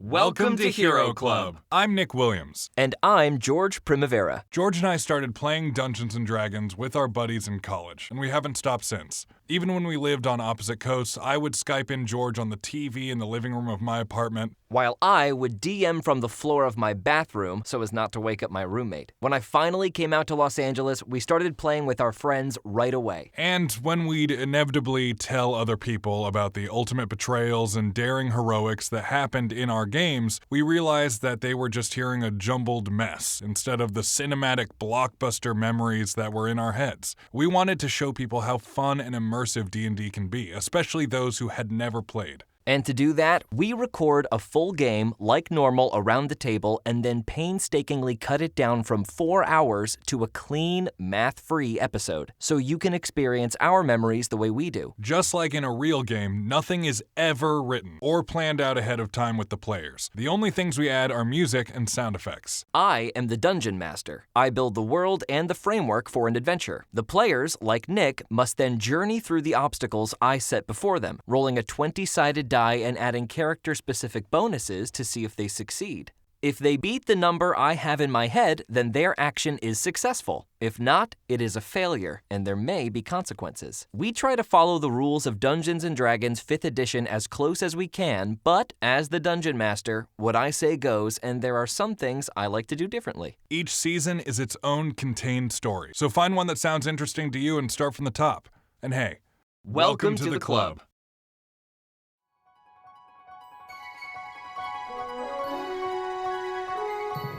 Welcome to Hero Club. I'm Nick Williams. And I'm George Primavera. George and I started playing Dungeons & Dragons with our buddies in college, and we haven't stopped since. Even when we lived on opposite coasts, I would Skype in George on the TV in the living room of my apartment, while I would DM from the floor of my bathroom so as not to wake up my roommate. When I finally came out to Los Angeles, we started playing with our friends right away. And when we'd inevitably tell other people about the ultimate betrayals and daring heroics that happened in our games, we realized that they were just hearing a jumbled mess instead of the cinematic blockbuster memories that were in our heads. We wanted to show people how fun and immersive D&D can be, especially those who had never played. And to do that, we record a full game like normal around the table and then painstakingly cut it down from 4 hours to a clean, math-free episode, so you can experience our memories the way we do. Just like in a real game, nothing is ever written or planned out ahead of time with the players. The only things we add are music and sound effects. I am the Dungeon Master. I build the world and the framework for an adventure. The players, like Nick, must then journey through the obstacles I set before them, rolling a 20-sided die and adding character-specific bonuses to see if they succeed. If they beat the number I have in my head, then their action is successful. If not, it is a failure, and there may be consequences. We try to follow the rules of Dungeons & Dragons 5th edition as close as we can, but as the Dungeon Master, what I say goes, and there are some things I like to do differently. Each season is its own contained story, so find one that sounds interesting to you and start from the top. And hey, welcome to the club.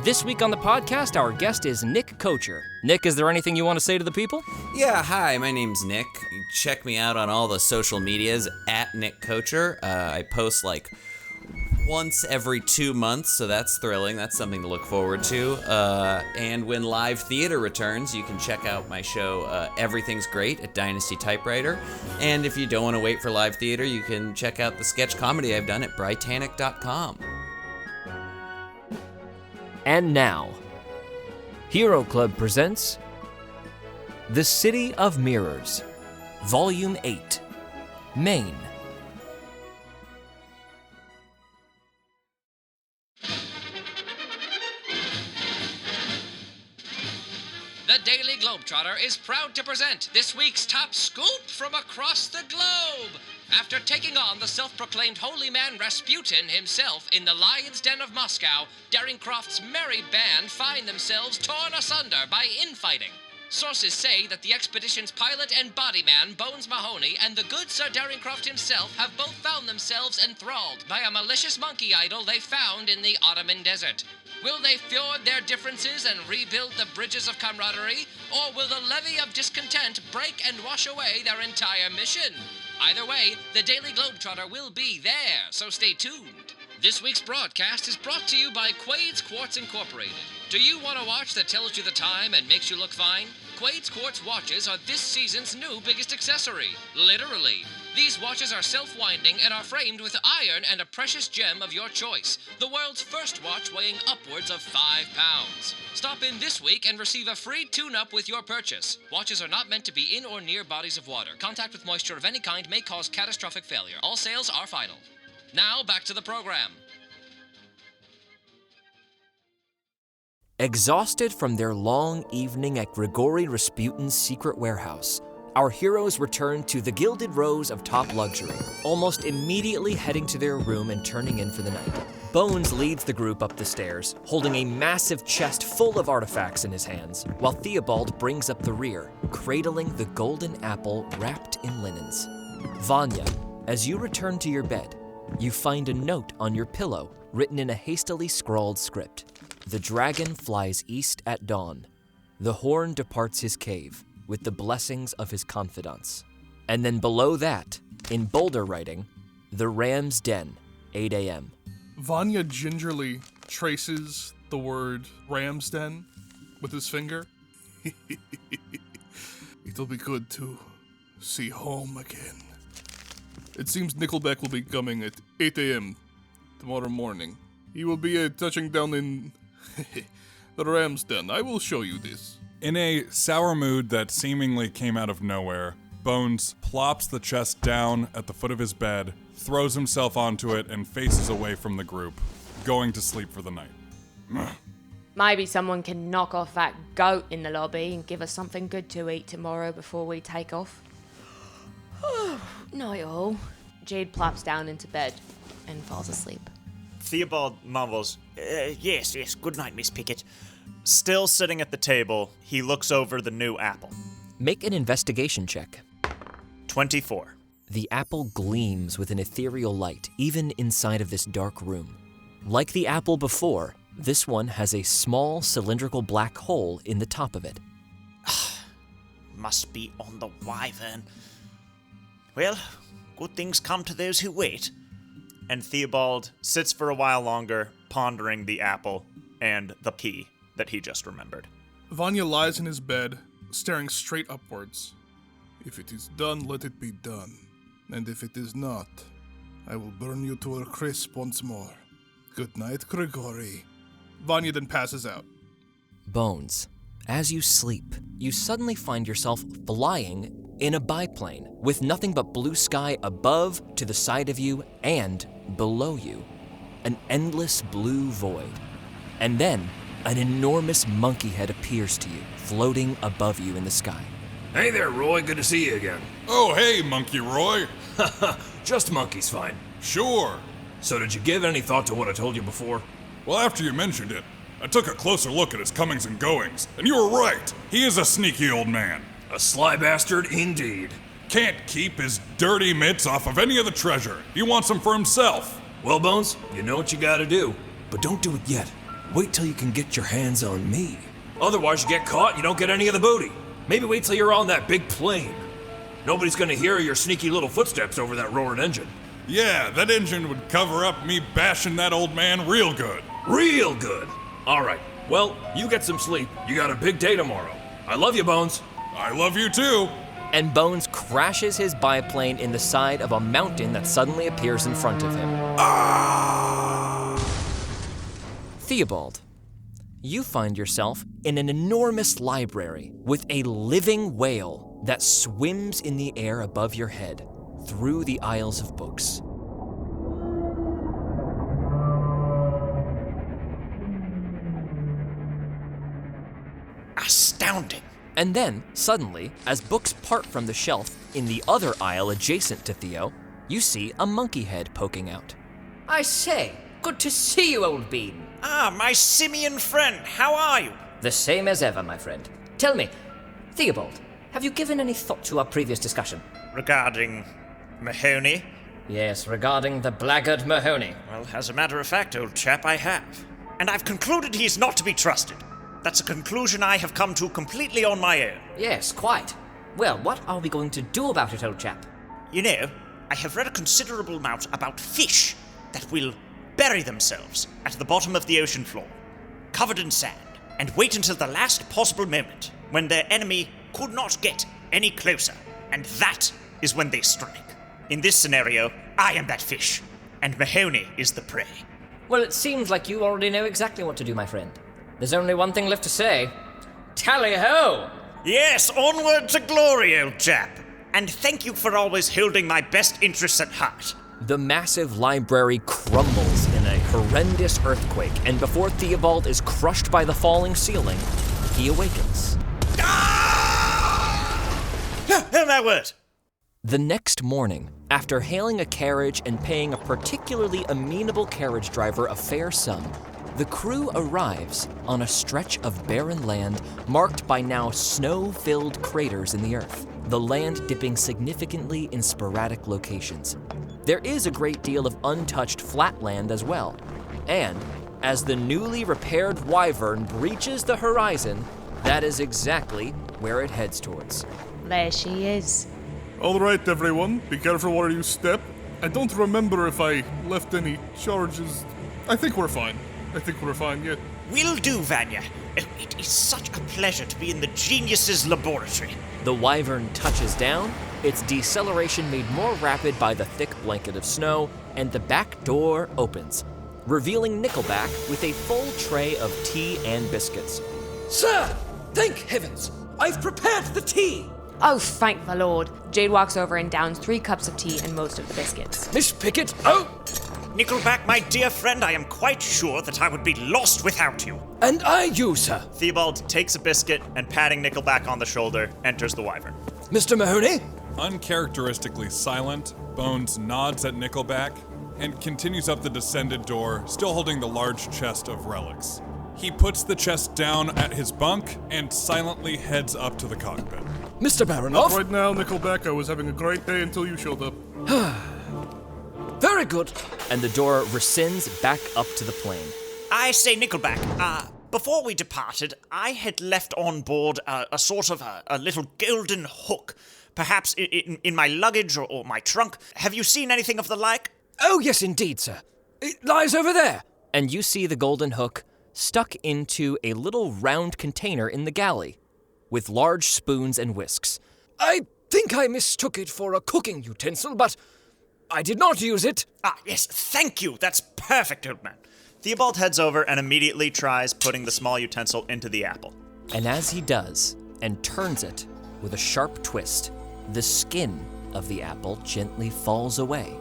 This week on the podcast, our guest is Nick Kocher. Nick, is there anything you want to say to the people? Yeah, hi, my name's Nick. You check me out on all the social medias at Nick Kocher. I post like once every 2 months, so that's thrilling. That's something to look forward to. And when live theater returns, you can check out my show, Everything's Great, at Dynasty Typewriter. And if you don't want to wait for live theater, you can check out the sketch comedy I've done at Britannic.com. And now, Hero Club presents The City of Mirrors, Volume 8, Maine. The Daily Globetrotter is proud to present this week's top scoop from across the globe. After taking on the self-proclaimed holy man Rasputin himself in the Lion's Den of Moscow, Daringcroft's merry band find themselves torn asunder by infighting. Sources say that the expedition's pilot and bodyman, Bones Mahoney, and the good Sir Daringcroft himself have both found themselves enthralled by a malicious monkey idol they found in the Ottoman desert. Will they fjord their differences and rebuild the bridges of camaraderie, or will the levee of discontent break and wash away their entire mission? Either way, the Daily Globetrotter will be there, so stay tuned. This week's broadcast is brought to you by Quade's Quartz Incorporated. Do you want a watch that tells you the time and makes you look fine? Quade's Quartz watches are this season's new biggest accessory. Literally. These watches are self-winding and are framed with iron and a precious gem of your choice. The world's first watch weighing upwards of 5 pounds. Stop in this week and receive a free tune-up with your purchase. Watches are not meant to be in or near bodies of water. Contact with moisture of any kind may cause catastrophic failure. All sales are final. Now, back to the program. Exhausted from their long evening at Grigori Rasputin's secret warehouse, our heroes return to the Gilded Rose of top luxury, almost immediately heading to their room and turning in for the night. Bones leads the group up the stairs, holding a massive chest full of artifacts in his hands, while Theobald brings up the rear, cradling the golden apple wrapped in linens. Vanya, as you return to your bed, you find a note on your pillow written in a hastily scrawled script. The dragon flies east at dawn. The horn departs his cave with the blessings of his confidants. And then below that, in bolder writing, the ram's den, 8 a.m. Vanya gingerly traces the word ram's den with his finger. It'll be good to see home again. It seems Nickelback will be coming at 8 a.m. tomorrow morning. He will be touching down in the ram's den. I will show you this. In a sour mood that seemingly came out of nowhere, Bones plops the chest down at the foot of his bed, throws himself onto it, and faces away from the group. going to sleep for the night. Maybe someone can knock off that goat in the lobby and give us something good to eat tomorrow before we take off. Night all. Jade plops down into bed and falls asleep. Theobald mumbles, yes, good night, Miss Pickitt. Still sitting at the table, he looks over the new apple. Make an investigation check. 24. The apple gleams with an ethereal light, even inside of this dark room. Like the apple before, this one has a small cylindrical black hole in the top of it. Must be on the Wyvern. Well, good things come to those who wait. And Theobald sits for a while longer, pondering the apple and the key that he just remembered. Vanya lies in his bed, staring straight upwards. If it is done, let it be done. And if it is not, I will burn you to a crisp once more. Good night, Grigori. Vanya then passes out. Bones, as you sleep, you suddenly find yourself flying in a biplane with nothing but blue sky above, to the side of you, and below you. An endless blue void. And then, an enormous monkey head appears to you, floating above you in the sky. Hey there, Roy. Good to see you again. Oh, hey, Monkey Roy. Just monkey's fine. Sure. So did you give any thought to what I told you before? Well, after you mentioned it, I took a closer look at his comings and goings, and you were right. He is a sneaky old man. A sly bastard indeed. Can't keep his dirty mitts off of any of the treasure. He wants them for himself. Well, Bones, you know what you gotta do. But don't do it yet. Wait till you can get your hands on me. Otherwise, you get caught and you don't get any of the booty. Maybe wait till you're on that big plane. Nobody's gonna hear your sneaky little footsteps over that roaring engine. Yeah, that engine would cover up me bashing that old man real good. Real good. All right. Well, you get some sleep. You got a big day tomorrow. I love you, Bones. I love you too. And Bones crashes his biplane in the side of a mountain that suddenly appears in front of him. Theobald, you find yourself in an enormous library with a living whale that swims in the air above your head through the aisles of books. Astounding. And then, suddenly, as books part from the shelf in the other aisle adjacent to Theo, you see a monkey head poking out. I say, good to see you, old bean. Ah, my simian friend, how are you? The same as ever, my friend. Tell me, Theobald, have you given any thought to our previous discussion? Regarding Mahoney? Yes, regarding the blackguard Mahoney. Well, as a matter of fact, old chap, I have. And I've concluded he's not to be trusted. That's a conclusion I have come to completely on my own. Yes, quite. Well, what are we going to do about it, old chap? You know, I have read a considerable amount about fish that will bury themselves at the bottom of the ocean floor, covered in sand, and wait until the last possible moment when their enemy could not get any closer, and that is when they strike. In this scenario, I am that fish, and Mahoney is the prey. Well, it seems like you already know exactly what to do, my friend. There's only one thing left to say. Tally-ho! Yes, onward to glory, old chap. And thank you for always holding my best interests at heart. The massive library crumbles in a horrendous earthquake, and before Theobald is crushed by the falling ceiling, he awakens. Oh, my word! The next morning, after hailing a carriage and paying a particularly amenable carriage driver a fair sum, the crew arrives on a stretch of barren land marked by now snow-filled craters in the earth, the land dipping significantly in sporadic locations. There is a great deal of untouched flat land as well, and as the newly repaired Wyvern breaches the horizon, that is exactly where it heads towards. There she is. All right, everyone, be careful where you step. I don't remember if I left any charges. I think we're fine, yeah. Will do, Vanya. Oh, it is such a pleasure to be in the genius's laboratory. The Wyvern touches down, its deceleration made more rapid by the thick blanket of snow, and the back door opens, revealing Nickelback with a full tray of tea and biscuits. Sir, thank heavens! I've prepared the tea! Oh, thank the Lord. Jade walks over and downs 3 cups of tea and most of the biscuits. Miss Pickitt, oh! Nickelback, my dear friend, I am quite sure that I would be lost without you. And I you, sir. Theobald takes a biscuit and, patting Nickelback on the shoulder, enters the Wyvern. Mr. Mahoney? Uncharacteristically silent, Bones nods at Nickelback and continues up the descended door, still holding the large chest of relics. He puts the chest down at his bunk and silently heads up to the cockpit. Mr. Baranov? Right now, Nickelback, I was having a great day until you showed up. Very good. And the door rescinds back up to the plane. I say, Nickelback, before we departed, I had left on board a sort of a little golden hook. Perhaps in my luggage or my trunk. Have you seen anything of the like? Oh, yes, indeed, sir. It lies over there. And you see the golden hook stuck into a little round container in the galley, with large spoons and whisks. I think I mistook it for a cooking utensil, but I did not use it. Ah, yes, thank you. That's perfect, old man. Theobald heads over and immediately tries putting the small utensil into the apple. And as he does, and turns it with a sharp twist, the skin of the apple gently falls away.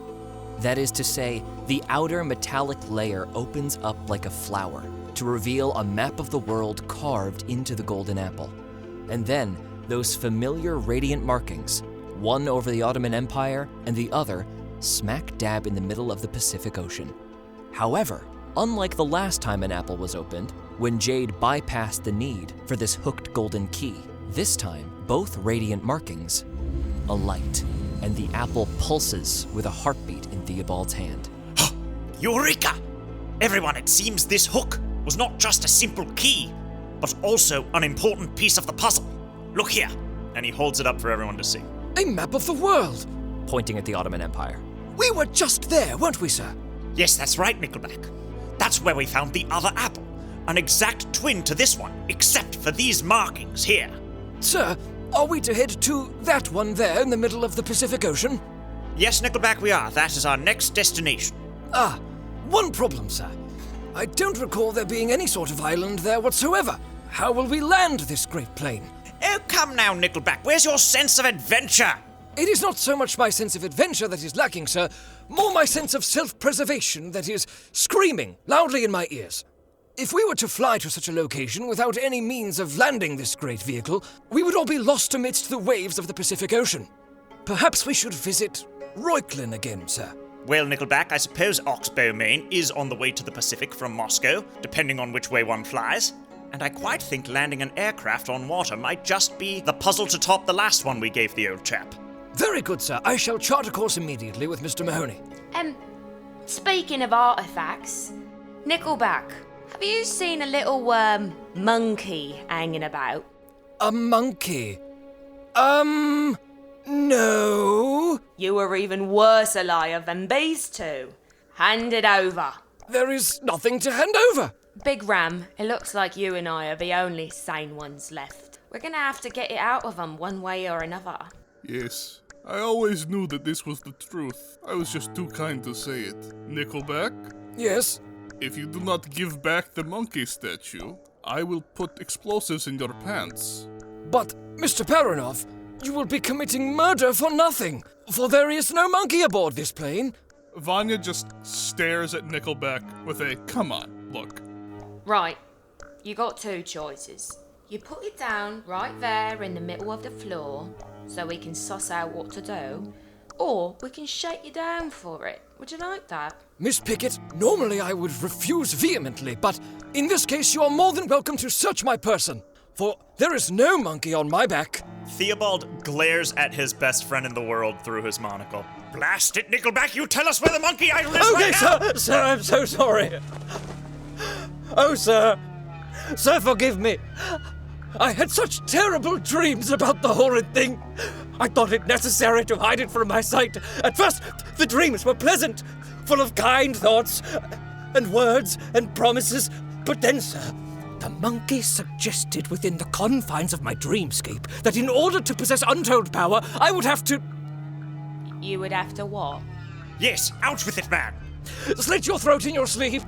That is to say, the outer metallic layer opens up like a flower to reveal a map of the world carved into the golden apple. And then, those familiar radiant markings, one over the Ottoman Empire and the other smack dab in the middle of the Pacific Ocean. However, unlike the last time an apple was opened, when Jade bypassed the need for this hooked golden key, this time both radiant markings alight, and the apple pulses with a heartbeat in Theobald's hand. Eureka! Everyone, it seems this hook was not just a simple key, but also an important piece of the puzzle. Look here. And he holds it up for everyone to see. A map of the world! Pointing at the Ottoman Empire. We were just there, weren't we, sir? Yes, that's right, Nickelback. That's where we found the other apple. An exact twin to this one, except for these markings here. Sir, are we to head to that one there in the middle of the Pacific Ocean? Yes, Nickelback, we are. That is our next destination. Ah, one problem, sir. I don't recall there being any sort of island there whatsoever. How will we land this great plane? Oh, come now, Nickelback. Where's your sense of adventure? It is not so much my sense of adventure that is lacking, sir, more my sense of self-preservation that is screaming loudly in my ears. If we were to fly to such a location without any means of landing this great vehicle, we would all be lost amidst the waves of the Pacific Ocean. Perhaps we should visit Reuchlin again, sir. Well, Nickelback, I suppose Oxbow, Maine is on the way to the Pacific from Moscow, depending on which way one flies. And I quite think landing an aircraft on water might just be the puzzle to top the last one we gave the old chap. Very good, sir. I shall chart a course immediately with Mr. Mahoney. Speaking of artifacts, Nickelback, have you seen a little, monkey hanging about? A monkey? No. You were even worse a liar than these two. Hand it over. There is nothing to hand over. Big Ram, it looks like you and I are the only sane ones left. We're gonna have to get it out of them one way or another. Yes, I always knew that this was the truth. I was just too kind to say it. Nickelback, Yes? if you do not give back the monkey statue, I will put explosives in your pants. But, Mr. Baranov, you will be committing murder for nothing, for there is no monkey aboard this plane. Vanya just stares at Nickelback with a come on look. Right, you got two choices. You put it down right there in the middle of the floor so we can suss out what to do, or we can shake you down for it. Would you like that? Miss Pickitt, normally I would refuse vehemently, but in this case you are more than welcome to search my person, for there is no monkey on my back. Theobald glares at his best friend in the world through his monocle. Blast it, Nickelback, you tell us where the monkey idol is right now! Sir, I'm so sorry. Oh, sir, forgive me. I had such terrible dreams about the horrid thing. I thought it necessary to hide it from my sight. At first, the dreams were pleasant, full of kind thoughts and words and promises. But then, sir, the monkey suggested within the confines of my dreamscape that in order to possess untold power, I would have to... You would have to what? Yes, out with it, man! Slit your throat in your sleep.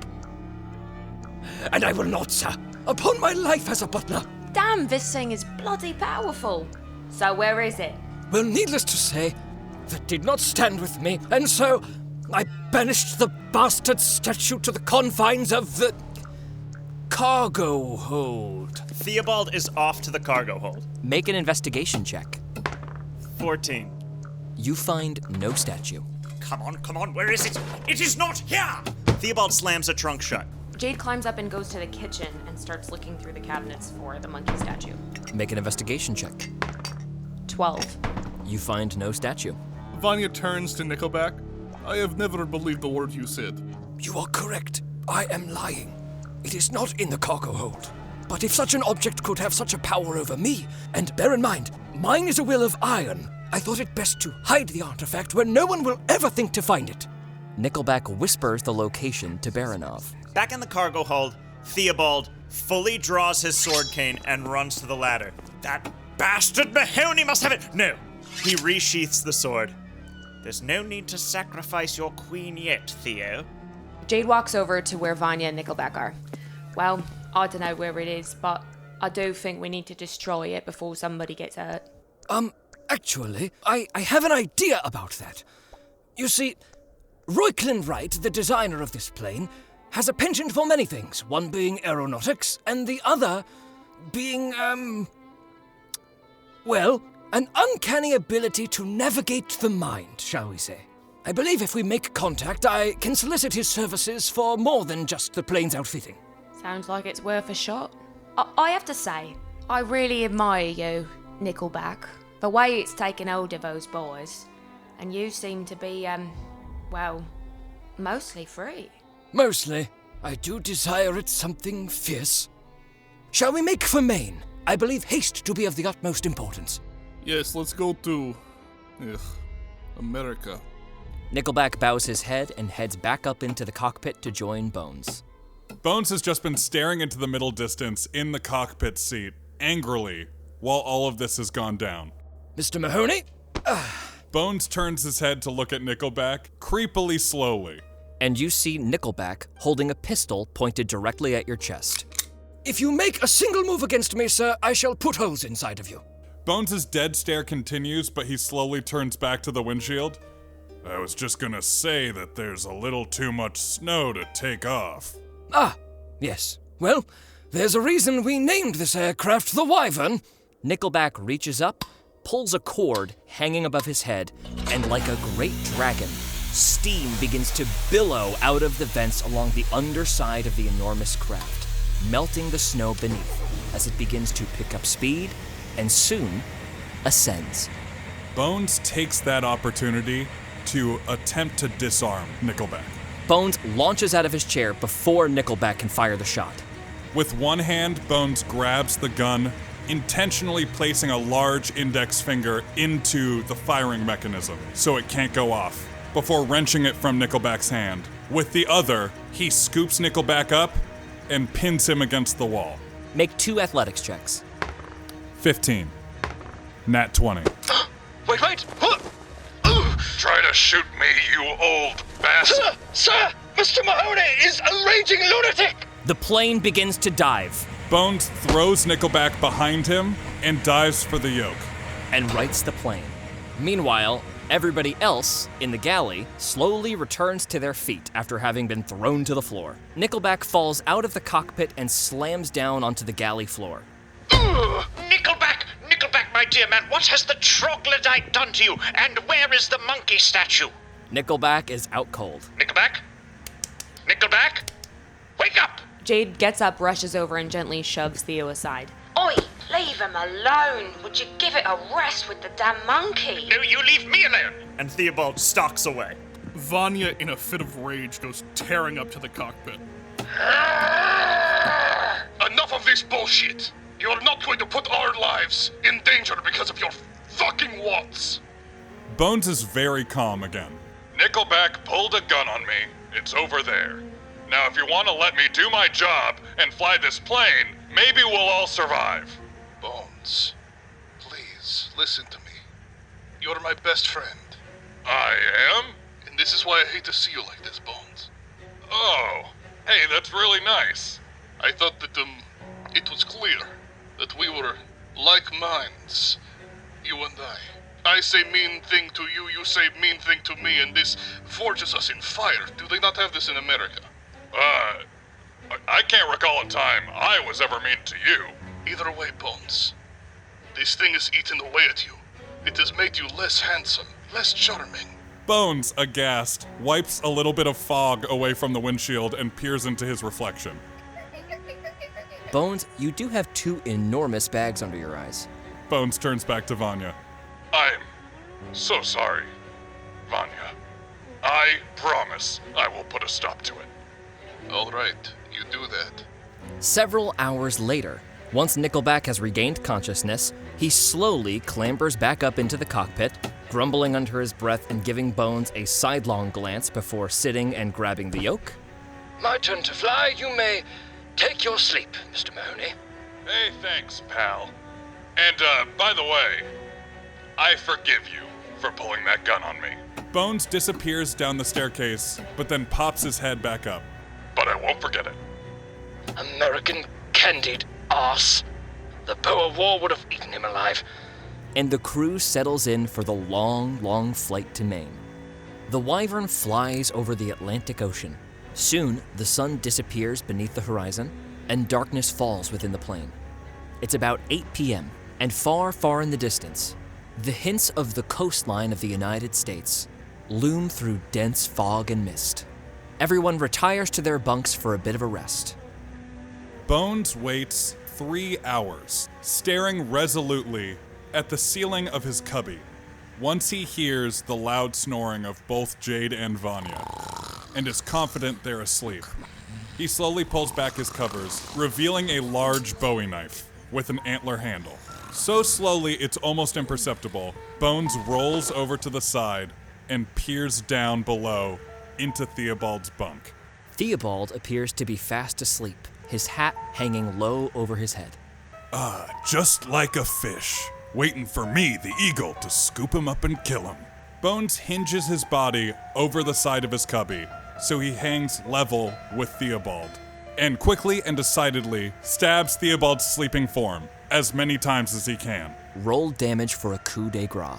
And I will not, sir, upon my life as a butler. Damn, this thing is bloody powerful. So where is it? Well, needless to say, that did not stand with me, and so I banished the bastard statue to the confines of the cargo hold. Theobald is off to the cargo hold. Make an investigation check. 14. You find no statue. Come on, where is it? It is not here! Theobald slams a trunk shut. Jade climbs up and goes to the kitchen and starts looking through the cabinets for the monkey statue. Make an investigation check. 12. You find no statue. Vanya turns to Nickelback. I have never believed the word you said. You are correct. I am lying. It is not in the cargo hold. But if such an object could have such a power over me, and bear in mind, mine is a will of iron, I thought it best to hide the artifact where no one will ever think to find it. Nickelback whispers the location to Baranov. Back in the cargo hold, Theobald fully draws his sword cane and runs to the ladder. That bastard Mahoney must have it! No! He resheaths the sword. There's no need to sacrifice your queen yet, Theo. Jade walks over to where Vanya and Nickelback are. Well, I don't know where it is, but I do think we need to destroy it before somebody gets hurt. Actually, I have an idea about that. You see, Reuchlin Wright, the designer of this plane, has a penchant for many things, one being aeronautics, and the other being, an uncanny ability to navigate the mind, shall we say. I believe if we make contact, I can solicit his services for more than just the plane's outfitting. Sounds like it's worth a shot. I have to say, I really admire you, Nickelback. The way it's taken hold of those boys. And you seem to be, mostly free. Mostly. I do desire it something fierce. Shall we make for Maine? I believe haste to be of the utmost importance. Yes, let's go to... America. Nickelback bows his head and heads back up into the cockpit to join Bones. Bones has just been staring into the middle distance in the cockpit seat, angrily, while all of this has gone down. Mr. Mahoney? Bones turns his head to look at Nickelback, creepily slowly. And you see Nickelback holding a pistol pointed directly at your chest. If you make a single move against me, sir, I shall put holes inside of you. Bones' dead stare continues, but he slowly turns back to the windshield. I was just gonna say that there's a little too much snow to take off. Ah, yes. Well, there's a reason we named this aircraft the Wyvern. Nickelback reaches up, pulls a cord hanging above his head, and like a great dragon, steam begins to billow out of the vents along the underside of the enormous craft, melting the snow beneath as it begins to pick up speed and soon ascends. Bones takes that opportunity to attempt to disarm Nickelback. Bones launches out of his chair before Nickelback can fire the shot. With one hand, Bones grabs the gun, intentionally placing a large index finger into the firing mechanism so it can't go off, before wrenching it from Nickelback's hand. With the other, he scoops Nickelback up and pins him against the wall. Make 2 athletics checks. 15. Nat 20. Wait! Try to shoot me, you old bastard! Sir! Mr. Mahoney is a raging lunatic! The plane begins to dive. Bones throws Nickelback behind him and dives for the yoke. And rights the plane. Meanwhile, everybody else in the galley slowly returns to their feet after having been thrown to the floor. Nickelback falls out of the cockpit and slams down onto the galley floor. Nickelback, my dear man, what has the troglodyte done to you? And where is the monkey statue? Nickelback is out cold. Nickelback? Wake up! Jade gets up, rushes over, and gently shoves Theo aside. Oi, leave him alone. Would you give it a rest with the damn monkey? No, you leave me alone! And Theobald stalks away. Vanya, in a fit of rage, goes tearing up to the cockpit. Enough of this bullshit! You're not going to put our lives in danger because of your fucking wants! Bones is very calm again. Nickelback pulled a gun on me. It's over there. Now, if you want to let me do my job and fly this plane, maybe we'll all survive. Bones, please, listen to me. You're my best friend. I am? And this is why I hate to see you like this, Bones. Oh, hey, that's really nice. I thought that, it was clear that we were like minds, you and I. I say mean thing to you, you say mean thing to me, and this forges us in fire. Do they not have this in America? I can't recall a time I was ever mean to you. Either way, Bones. This thing has eaten away at you. It has made you less handsome, less charming. Bones, aghast, wipes a little bit of fog away from the windshield and peers into his reflection. Bones, you do have 2 enormous bags under your eyes. Bones turns back to Vanya. I'm so sorry, Vanya. I promise I will put a stop to it. All right, you do that. Several hours later, once Nickelback has regained consciousness, he slowly clambers back up into the cockpit, grumbling under his breath and giving Bones a sidelong glance before sitting and grabbing the yoke. My turn to fly. You may take your sleep, Mr. Mahoney. Hey, thanks, pal. And, by the way, I forgive you for pulling that gun on me. Bones disappears down the staircase, but then pops his head back up. But I won't forget it. American candied arse. The Boer War would have eaten him alive. And the crew settles in for the long, long flight to Maine. The Wyvern flies over the Atlantic Ocean. Soon, the sun disappears beneath the horizon, and darkness falls within the plain. It's about 8 p.m., and far, far in the distance, the hints of the coastline of the United States loom through dense fog and mist. Everyone retires to their bunks for a bit of a rest. Bones waits 3 hours, staring resolutely at the ceiling of his cubby, once he hears the loud snoring of both Jade and Vanya, and is confident they're asleep. He slowly pulls back his covers, revealing a large Bowie knife with an antler handle. So slowly it's almost imperceptible, Bones rolls over to the side and peers down below into Theobald's bunk. Theobald appears to be fast asleep, his hat hanging low over his head. Just like a fish, waiting for me, the eagle, to scoop him up and kill him. Bones hinges his body over the side of his cubby, so he hangs level with Theobald, and quickly and decidedly stabs Theobald's sleeping form as many times as he can. Roll damage for a coup de grace.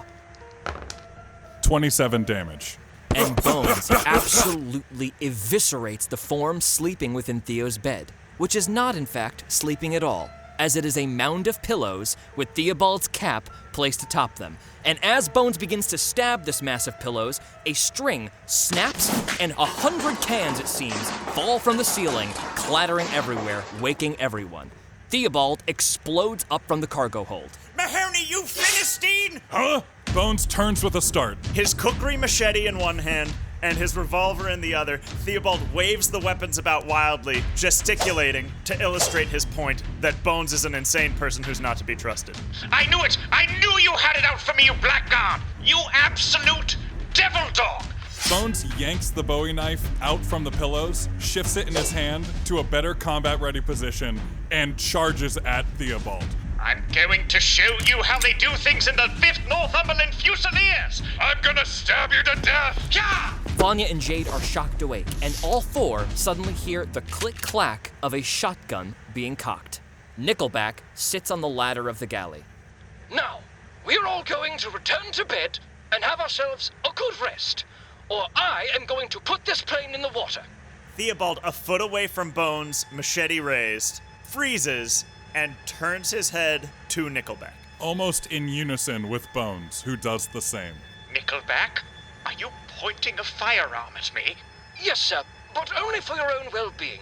27 damage. And Bones absolutely eviscerates the form sleeping within Theo's bed, which is not, in fact, sleeping at all, as it is a mound of pillows with Theobald's cap placed atop them. And as Bones begins to stab this mass of pillows, a string snaps and 100 cans, it seems, fall from the ceiling, clattering everywhere, waking everyone. Theobald explodes up from the cargo hold. Mahoney, you Philistine! Huh? Bones turns with a start. His cookery machete in one hand and his revolver in the other, Theobald waves the weapons about wildly, gesticulating to illustrate his point that Bones is an insane person who's not to be trusted. I knew it! I knew you had it out for me, you blackguard! You absolute devil dog! Bones yanks the Bowie knife out from the pillows, shifts it in his hand to a better combat-ready position, and charges at Theobald. I'm going to show you how they do things in the 5th Northumberland Fusiliers! I'm gonna stab you to death! Yeah! Vanya and Jade are shocked awake, and all 4 suddenly hear the click-clack of a shotgun being cocked. Nickelback sits on the ladder of the galley. Now, we're all going to return to bed and have ourselves a good rest, or I am going to put this plane in the water. Theobald, a foot away from Bones, machete raised, freezes and turns his head to Nickelback. Almost in unison with Bones, who does the same. Nickelback, are you pointing a firearm at me? Yes, sir, but only for your own well-being,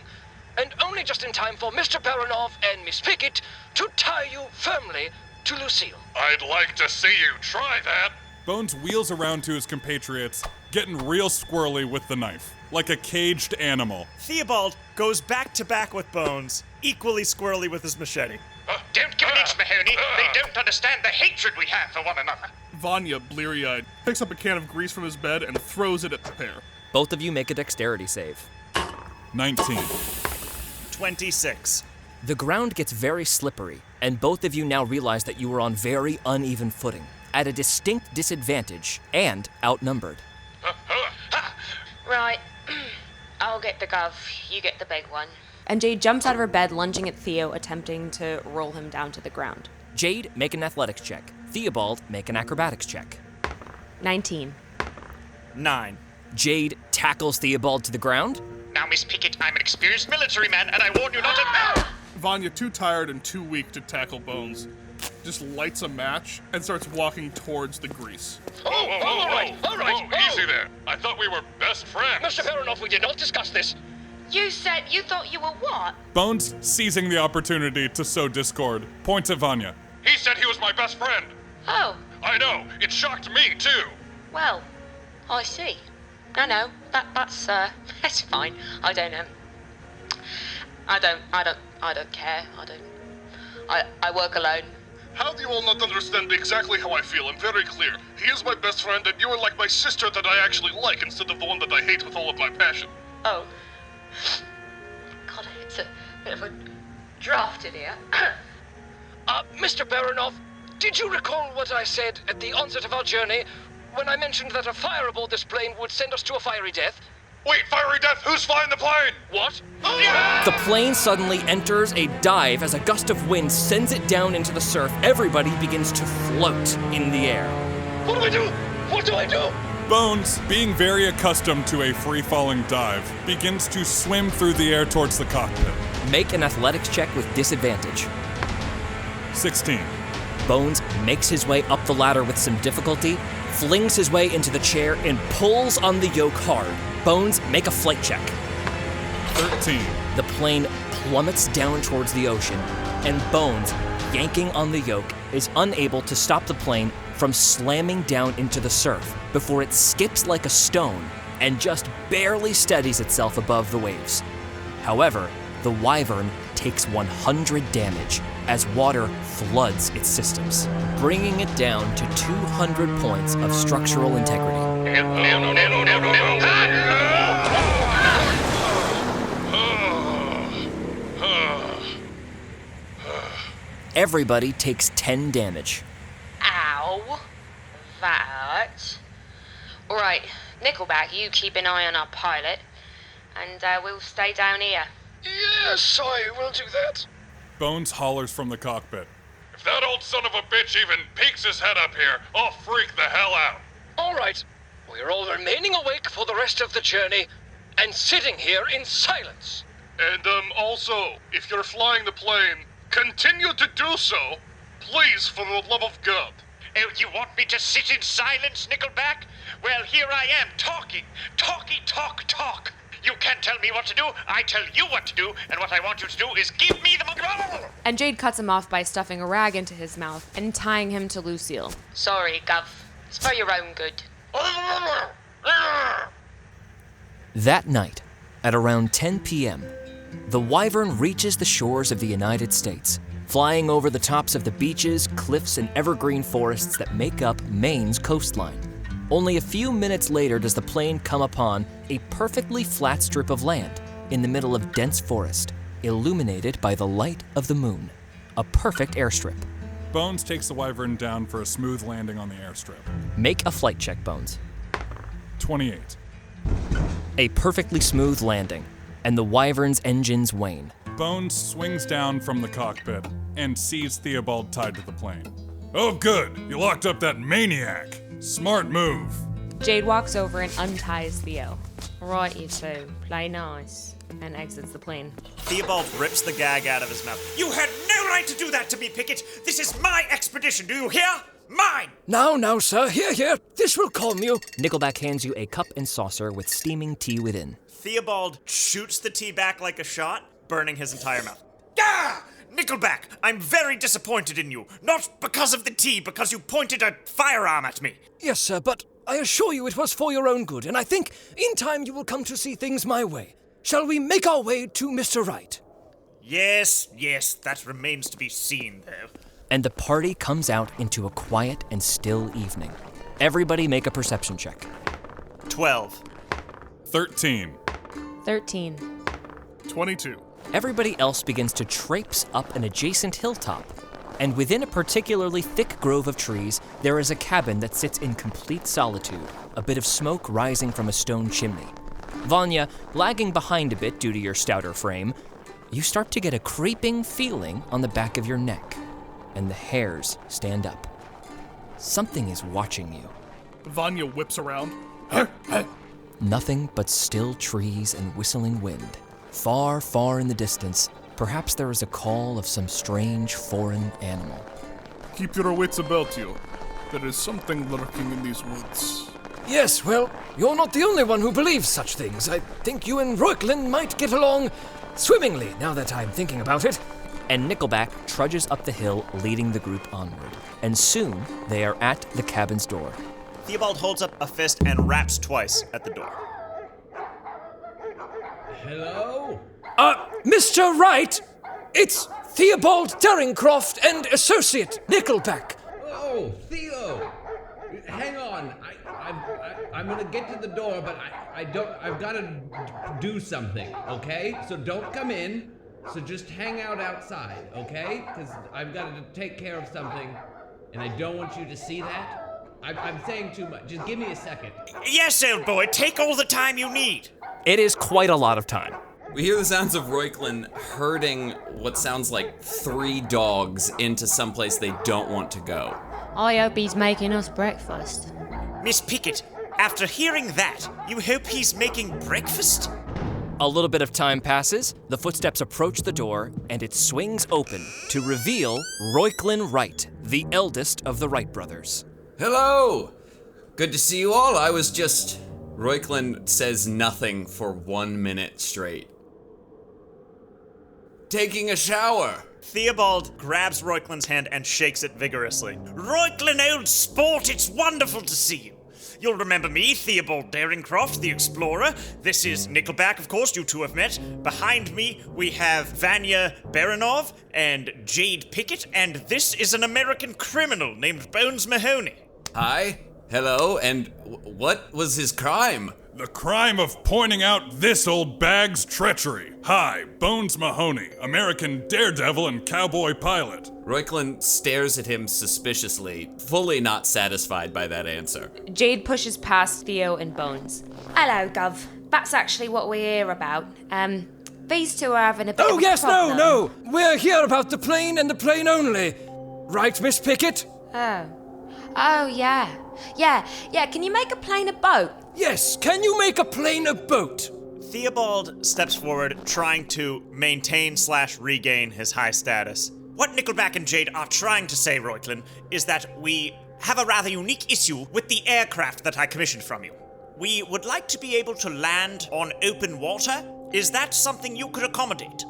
and only just in time for Mr. Baranov and Miss Pickitt to tie you firmly to Lucille. I'd like to see you try that. Bones wheels around to his compatriots, getting real squirrely with the knife, like a caged animal. Theobald goes back to back with Bones, equally squirrely with his machete. Don't give an inch, Mahoney. They don't understand the hatred we have for one another. Vanya, bleary-eyed, picks up a can of grease from his bed and throws it at the pair. Both of you make a dexterity save. 19. 26. The ground gets very slippery, and both of you now realize that you are on very uneven footing, at a distinct disadvantage, and outnumbered. Right. I'll get the glove. You get the big one. And Jade jumps out of her bed, lunging at Theo, attempting to roll him down to the ground. Jade, make an athletics check. Theobald make an acrobatics check. 19. 9. Jade tackles Theobald to the ground. Now, Miss Pickitt, I'm an experienced military man, and I warn you not to... Vanya, too tired and too weak to tackle Bones, just lights a match and starts walking towards the grease. All right. Easy there. I thought we were best friends. Mr. Baranov, we did not discuss this. You said you thought you were what? Bones, seizing the opportunity to sow discord, points at Vanya. He said he was my best friend. Oh, I know. It shocked me, too. well, I see. No, that's that's fine. I don't care. I work alone. How do you all not understand exactly how I feel? I'm very clear. He is my best friend, and you are like my sister that I actually like instead of the one that I hate with all of my passion. Oh. God, it's a bit of a draft in here. Mr. Baranov, did you recall what I said at the onset of our journey when I mentioned that a fire aboard this plane would send us to a fiery death? Wait, fiery death? Who's flying the plane? What? The plane suddenly enters a dive as a gust of wind sends it down into the surf. Everybody begins to float in the air. What do I do? What do I do? Bones, being very accustomed to a free-falling dive, begins to swim through the air towards the cockpit. Make an athletics check with disadvantage. 16. Bones makes his way up the ladder with some difficulty, flings his way into the chair, and pulls on the yoke hard. Bones, make a flight check. 13. The plane plummets down towards the ocean, and Bones, yanking on the yoke, is unable to stop the plane from slamming down into the surf before it skips like a stone and just barely steadies itself above the waves. However, the Wyvern takes 100 damage as water floods its systems, bringing it down to 200 points of structural integrity. Everybody takes 10 damage. Ow. That. Right, Nickelback, you keep an eye on our pilot, and we'll stay down here. Yes, I will do that. Bones hollers from the cockpit. If that old son of a bitch even peeks his head up here, I'll freak the hell out. All right. We're all remaining awake for the rest of the journey and sitting here in silence. And, also, if you're flying the plane, continue to do so. Please, for the love of God. Oh, you want me to sit in silence, Nickelback? Well, here I am, talking. Talk. You can't tell me what to do, I tell you what to do, and what I want you to do is give me the... And Jade cuts him off by stuffing a rag into his mouth and tying him to Lucille. Sorry, Gov. It's for your own good. That night, at around 10 p.m., the Wyvern reaches the shores of the United States, flying over the tops of the beaches, cliffs, and evergreen forests that make up Maine's coastline. Only a few minutes later does the plane come upon a perfectly flat strip of land in the middle of dense forest, illuminated by the light of the moon. A perfect airstrip. Bones takes the Wyvern down for a smooth landing on the airstrip. Make a flight check, Bones. 28. A perfectly smooth landing, and the Wyvern's engines wane. Bones swings down from the cockpit and sees Theobald tied to the plane. Oh good, you locked up that maniac. Smart move. Jade walks over and unties Theo. Right, you two, play nice, and exits the plane. Theobald rips the gag out of his mouth. You had no right to do that to me, Pickitt. This is my expedition, do you hear? Mine! Now, sir, here, this will calm you. Nickelback hands you a cup and saucer with steaming tea within. Theobald shoots the tea back like a shot, burning his entire mouth. Ah! Nickelback, I'm very disappointed in you. Not because of the tea, because you pointed a firearm at me. Yes, sir, but I assure you it was for your own good, and I think in time you will come to see things my way. Shall we make our way to Mr. Wright? Yes, that remains to be seen, though. And the party comes out into a quiet and still evening. Everybody make a perception check. 12. 13. 13. 22. Everybody else begins to traipse up an adjacent hilltop, and within a particularly thick grove of trees, there is a cabin that sits in complete solitude, a bit of smoke rising from a stone chimney. Vanya, lagging behind a bit due to your stouter frame, you start to get a creeping feeling on the back of your neck, and the hairs stand up. Something is watching you. Vanya whips around. Nothing but still trees and whistling wind. Far, far in the distance, perhaps there is a call of some strange foreign animal. Keep your wits about you. There is something lurking in these woods. Yes, well, you're not the only one who believes such things. I think you and Reuchlin might get along swimmingly, now that I'm thinking about it. And Nickelback trudges up the hill, leading the group onward. And soon, they are at the cabin's door. Theobald holds up a fist and raps twice at the door. Hello? Mr. Wright, it's Theobald Daringcroft and Associate Nickelback. Oh, Theo! Hang on. I'm gonna get to the door, but I've gotta do something, okay? So don't come in. So just hang out outside, okay? Because I've got to take care of something, and I don't want you to see that. I'm saying too much. Just give me a second. Yes, old boy, take all the time you need. It is quite a lot of time. We hear the sounds of Reuchlin herding what sounds like 3 dogs into someplace they don't want to go. I hope he's making us breakfast. Miss Pickitt, after hearing that, you hope he's making breakfast? A little bit of time passes, the footsteps approach the door, and it swings open to reveal Reuchlin Wright, the eldest of the Wright brothers. Hello! Good to see you all. I was just... Reuchlin says nothing for 1 minute straight. Taking a shower. Theobald grabs Reuchlin's hand and shakes it vigorously. Reuchlin, old sport, it's wonderful to see you. You'll remember me, Theobald Daringcroft, the explorer. This is Nickelback, of course, you two have met. Behind me, we have Vanya Baranov and Jade Pickitt, and this is an American criminal named Bones Mahoney. Hi. Hello. And what was his crime? The crime of pointing out this old bag's treachery. Hi, Bones Mahoney, American daredevil and cowboy pilot. Reuchlin stares at him suspiciously, fully not satisfied by that answer. Jade pushes past Theo and Bones. Hello, Gov. That's actually what we're here about. These two are having a bit of a problem. No. We're here about the plane and the plane only. Right, Miss Pickitt? Oh, yeah. Yeah, can you make a plane a boat? Yes, can you make a plane a boat? Theobald steps forward, trying to maintain/regain his high status. What Nickelback and Jade are trying to say, Reuchlin, is that we have a rather unique issue with the aircraft that I commissioned from you. We would like to be able to land on open water. Is that something you could accommodate?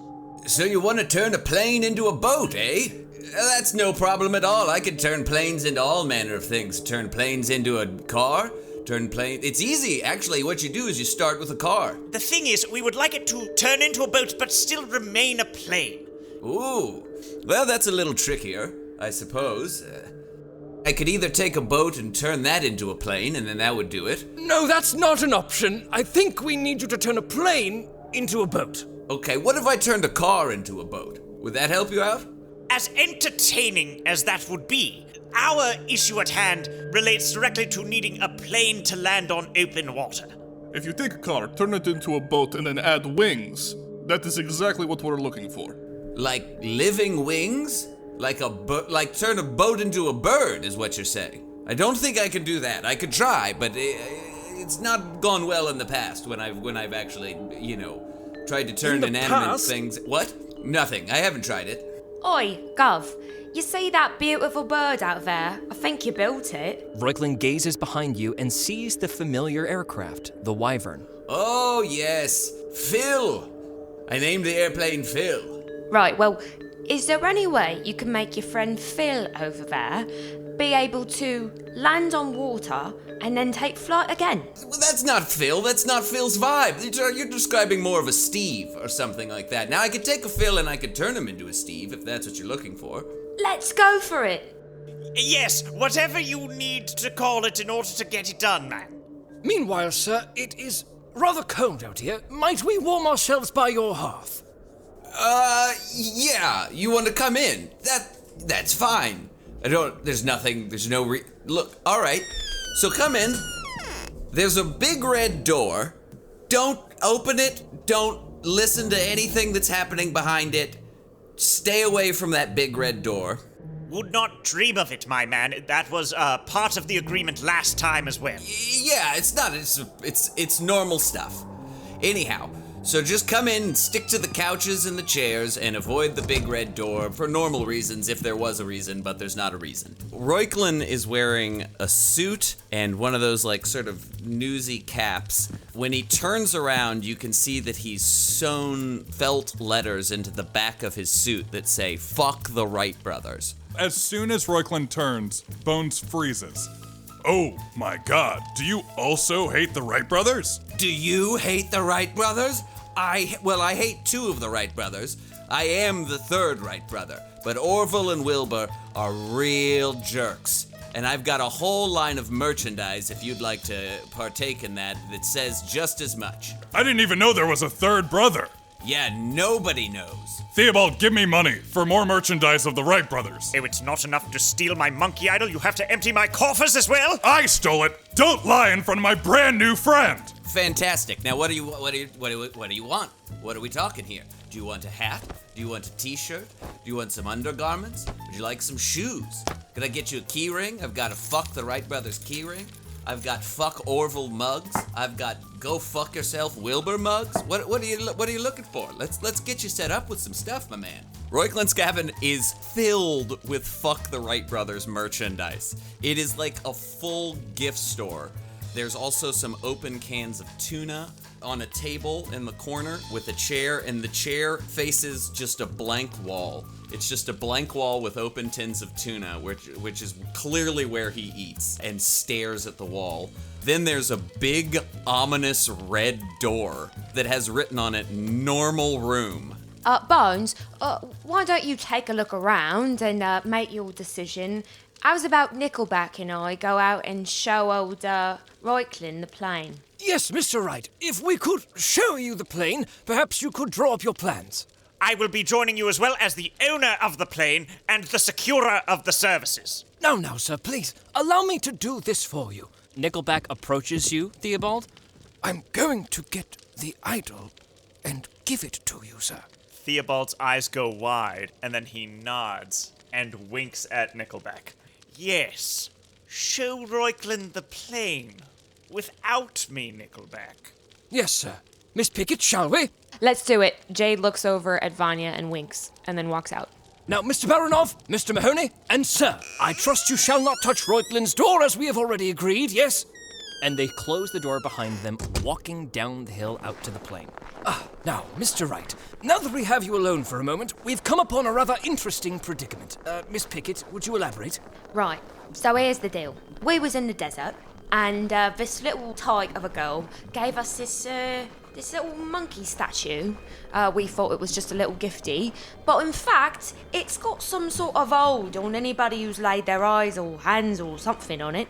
So you want to turn a plane into a boat, eh? That's no problem at all. I could turn planes into all manner of things. Turn planes into a car. It's easy, actually. What you do is you start with a car. The thing is, we would like it to turn into a boat, but still remain a plane. Ooh. Well, that's a little trickier, I suppose. I could either take a boat and turn that into a plane, and then that would do it. No, that's not an option. I think we need you to turn a plane into a boat. Okay, what if I turned a car into a boat? Would that help you out? As entertaining as that would be, our issue at hand relates directly to needing a plane to land on open water. If you take a car, turn it into a boat, and then add wings, that is exactly what we're looking for. Like living wings? Like turn a boat into a bird is what you're saying. I don't think I can do that. I could try, but it's not gone well in the past when I've actually, tried to turn inanimate things. What? Nothing. I haven't tried it. Oi, Gov, you see that beautiful bird out there? I think you built it. Reuchlin gazes behind you and sees the familiar aircraft, the Wyvern. Oh, yes. Phil. I named the airplane Phil. Right, well, is there any way you can make your friend Phil over there be able to land on water and then take flight again? Well, that's not Phil. That's not Phil's vibe. You're describing more of a Steve or something like that. Now, I could take a Phil and I could turn him into a Steve if that's what you're looking for. Let's go for it. Yes, whatever you need to call it in order to get it done, man. Meanwhile, sir, it is rather cold out here. Might we warm ourselves by your hearth? Yeah. You want to come in? That's fine. Look, all right. So come in. There's a big red door. Don't open it. Don't listen to anything that's happening behind it. Stay away from that big red door. Would not dream of it, my man. That was part of the agreement last time as well. Yeah, it's not. It's normal stuff. Anyhow, so just come in and stick to the couches and the chairs and avoid the big red door for normal reasons, if there was a reason, but there's not a reason. Reuchlin is wearing a suit and one of those like sort of newsy caps. When he turns around, you can see that he's sewn felt letters into the back of his suit that say, "Fuck the Wright brothers." As soon as Reuchlin turns, Bones freezes. Oh my god, do you also hate the Wright brothers? Do you hate the Wright brothers? I hate two of the Wright brothers. I am the third Wright brother, but Orville and Wilbur are real jerks. And I've got a whole line of merchandise, if you'd like to partake in that says just as much. I didn't even know there was a third brother. Yeah, nobody knows. Theobald, give me money for more merchandise of the Wright brothers. Oh, it's not enough to steal my monkey idol, you have to empty my coffers as well? I stole it! Don't lie in front of my brand new friend! Fantastic. Now what do you want? What are we talking here? Do you want a hat? Do you want a t-shirt? Do you want some undergarments? Would you like some shoes? Could I get you a key ring? I've got a Fuck the Wright brothers key ring. I've got Fuck Orville mugs. I've got Go Fuck Yourself Wilbur mugs. What are you looking for? Let's get you set up with some stuff, my man. Reuchlin's cabin is filled with Fuck the Wright brothers merchandise. It is like a full gift store. There's also some open cans of tuna on a table in the corner with a chair, and the chair faces just a blank wall. It's just a blank wall with open tins of tuna, which is clearly where he eats, and stares at the wall. Then there's a big, ominous red door that has written on it, "Normal Room." Bones, why don't you take a look around and make your decision? How's about Nickelback and I go out and show old Reuchlin the plane? Yes, Mr. Wright. If we could show you the plane, perhaps you could draw up your plans. I will be joining you as well as the owner of the plane and the securer of the services. Now, sir, please, allow me to do this for you. Nickelback approaches you, Theobald. I'm going to get the idol and give it to you, sir. Theobald's eyes go wide, and then he nods and winks at Nickelback. Yes, show Reuchlin the plane. Without me, Nickelback. Yes, sir. Miss Pickitt, shall we? Let's do it. Jade looks over at Vanya and winks, and then walks out. Now, Mr. Baranov, Mr. Mahoney, and sir, I trust you shall not touch Reuchlin's door as we have already agreed, yes? And they close the door behind them, walking down the hill out to the plain. Now, Mr. Wright, now that we have you alone for a moment, we've come upon a rather interesting predicament. Miss Pickitt, would you elaborate? Right, so here's the deal. We was in the desert, and this little tyke of a girl gave us this little monkey statue. We thought it was just a little gifty, but in fact, it's got some sort of hold on anybody who's laid their eyes or hands or something on it.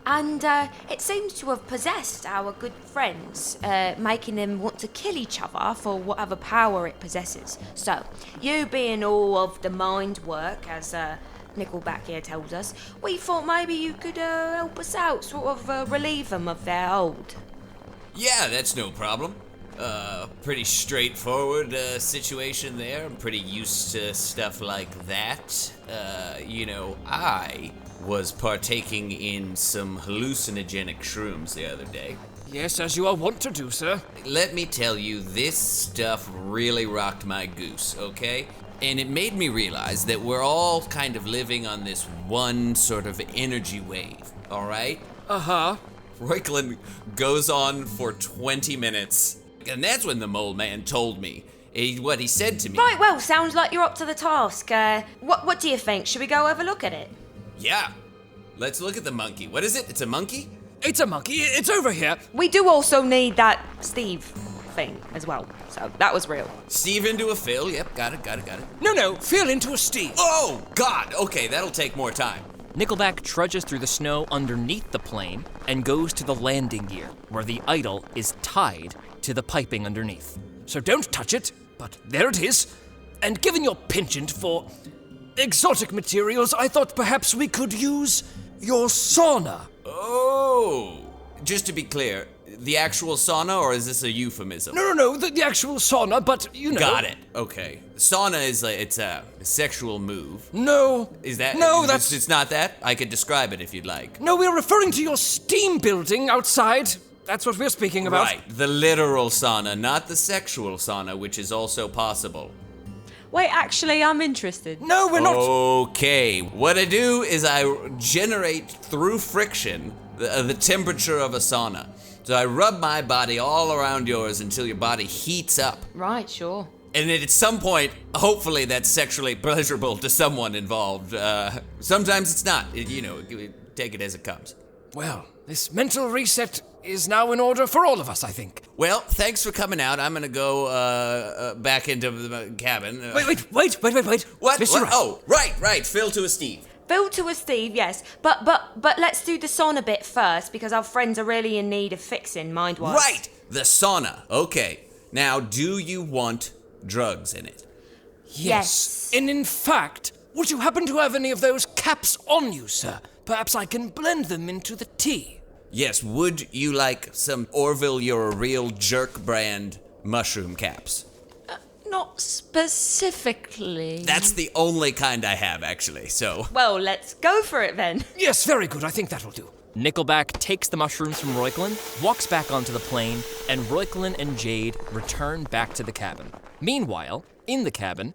And it seems to have possessed our good friends, making them want to kill each other for whatever power it possesses. So, you being all of the mind work, as Nickelback here tells us, we thought maybe you could help us out, sort of relieve them of their hold. Yeah, that's no problem. Pretty straightforward situation there. I'm pretty used to stuff like that. I was partaking in some hallucinogenic shrooms the other day. Yes, as you are wont to do, sir. Let me tell you, this stuff really rocked my goose, okay? And it made me realize that we're all kind of living on this one sort of energy wave, all right? Uh-huh. Reuchlin goes on for 20 minutes, and that's when the mole man told me what he said to me. Right, well, sounds like you're up to the task. What do you think? Should we go have a look at it? Yeah. Let's look at the monkey. What is it? It's a monkey? It's a monkey. It's over here. We do also need that Steve thing as well. So that was real. Steve into a Phil. Yep, got it. No, Phil into a Steve. Oh, God. Okay, that'll take more time. Nickelback trudges through the snow underneath the plane and goes to the landing gear, where the idol is tied to the piping underneath. So don't touch it, but there it is. And given your penchant for exotic materials, I thought perhaps we could use your sauna. Oh, just to be clear, the actual sauna, or is this a euphemism? No, the actual sauna, but you know. Got it. Okay. Sauna is it's a sexual move. No. Is that? No, that's. It's not that. I could describe it if you'd like. No, we're referring to your steam building outside. That's what we're speaking about. Right. The literal sauna, not the sexual sauna, which is also possible. Wait, actually, I'm interested. No, we're not. Okay. What I do is I generate through friction the temperature of a sauna. So I rub my body all around yours until your body heats up. Right, sure. And at some point, hopefully that's sexually pleasurable to someone involved. Sometimes it's not. Take it as it comes. Well, this mental reset is now in order for all of us, I think. Well, thanks for coming out. I'm gonna go back into the cabin. Wait. What? Mr. Wright. Oh, right. Phil to a Steve. Phil to a Steve, yes. But let's do the sauna bit first, because our friends are really in need of fixing, mind-wise. Right! The sauna. Okay. Now, do you want drugs in it? Yes. And in fact, would you happen to have any of those caps on you, sir? Perhaps I can blend them into the tea. Yes, would you like some Orville You're a Real Jerk brand mushroom caps? Not specifically. That's the only kind I have, actually, so... Well, let's go for it then. Yes, very good. I think that'll do. Nickelback takes the mushrooms from Reuchlin, walks back onto the plane, and Reuchlin and Jade return back to the cabin. Meanwhile, in the cabin,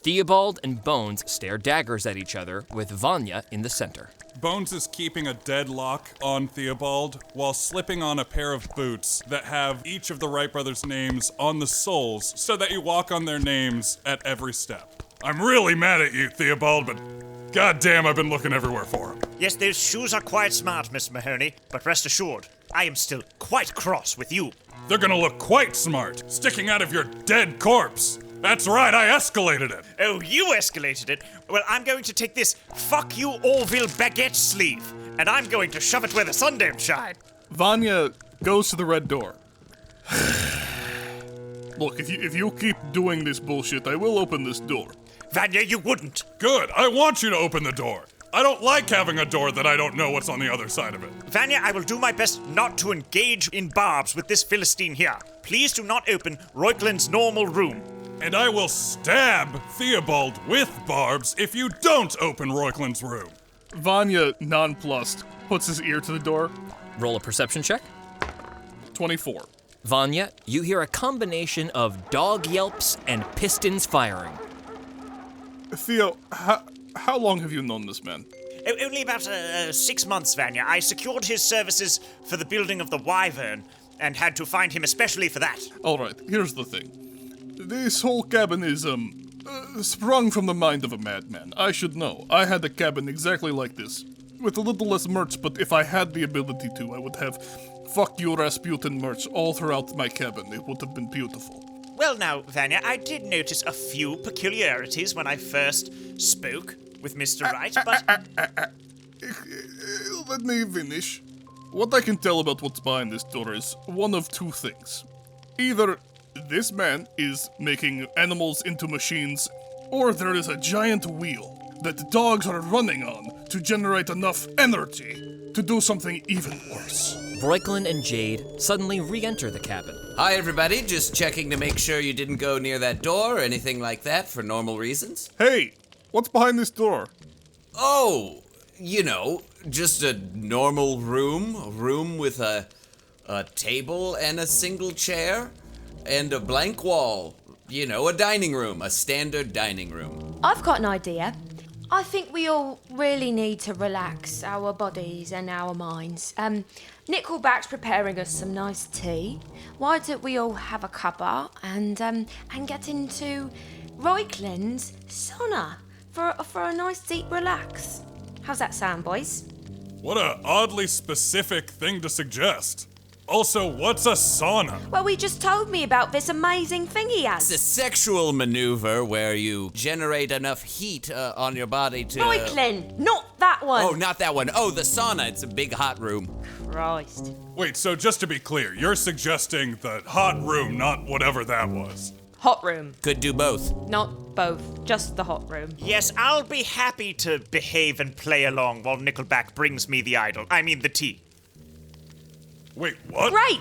Theobald and Bones stare daggers at each other, with Vanya in the center. Bones is keeping a deadlock on Theobald while slipping on a pair of boots that have each of the Wright brothers' names on the soles so that you walk on their names at every step. I'm really mad at you, Theobald, but goddamn, I've been looking everywhere for them. Yes, those shoes are quite smart, Mr. Mahoney, but rest assured, I am still quite cross with you. They're gonna look quite smart, sticking out of your dead corpse. That's right, I escalated it. Oh, you escalated it? Well, I'm going to take this fuck you Orville baguette sleeve, and I'm going to shove it where the sun don't shine. Vanya goes to the red door. Look, if you keep doing this bullshit, I will open this door. Vanya, you wouldn't. Good, I want you to open the door. I don't like having a door that I don't know what's on the other side of it. Vanya, I will do my best not to engage in barbs with this Philistine here. Please do not open Reuchlin's normal room. And I will stab Theobald with barbs if you don't open Reuchlin's room. Vanya, nonplussed, puts his ear to the door. Roll a perception check. 24. Vanya, you hear a combination of dog yelps and pistons firing. Theo, how long have you known this man? Only about 6 months, Vanya. I secured his services for the building of the Wyvern and had to find him especially for that. All right, here's the thing. This whole cabin is, sprung from the mind of a madman. I should know. I had a cabin exactly like this. With a little less merch, but if I had the ability to, I would have fuck you Rasputin merch all throughout my cabin. It would have been beautiful. Well now, Vanya, I did notice a few peculiarities when I first spoke with Mr. Wright, but... Let me finish. What I can tell about what's behind this door is one of two things. Either this man is making animals into machines, or there is a giant wheel that dogs are running on to generate enough energy to do something even worse. Reuchlin and Jade suddenly re-enter the cabin. Hi, everybody. Just checking to make sure you didn't go near that door or anything like that for normal reasons. Hey, what's behind this door? Oh, just a normal room. A room with a table and a single chair and a blank wall. A dining room, a standard dining room. I've got an idea. I think we all really need to relax our bodies and our minds. Nickelback's preparing us some nice tea. Why don't we all have a cuppa and get into Reuchlin's sauna for a nice deep relax? How's that sound, boys? What a oddly specific thing to suggest. Also, what's a sauna? Well, he just told me about this amazing thing he has. It's a sexual maneuver where you generate enough heat on your body to... Reuchlin, not that one. Oh, not that one. Oh, the sauna. It's a big hot room. Christ. Wait, so just to be clear, you're suggesting the hot room, not whatever that was. Hot room. Could do both. Not both, just the hot room. Yes, I'll be happy to behave and play along while Nickelback brings me the idol. I mean the tea. Wait, what? Great!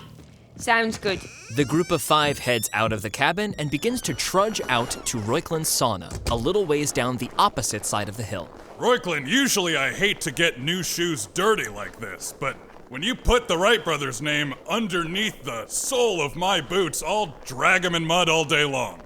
Sounds good. The group of 5 heads out of the cabin and begins to trudge out to Reuchlin's sauna, a little ways down the opposite side of the hill. Reuchlin, usually I hate to get new shoes dirty like this, but when you put the Wright brothers' name underneath the sole of my boots, I'll drag them in mud all day long.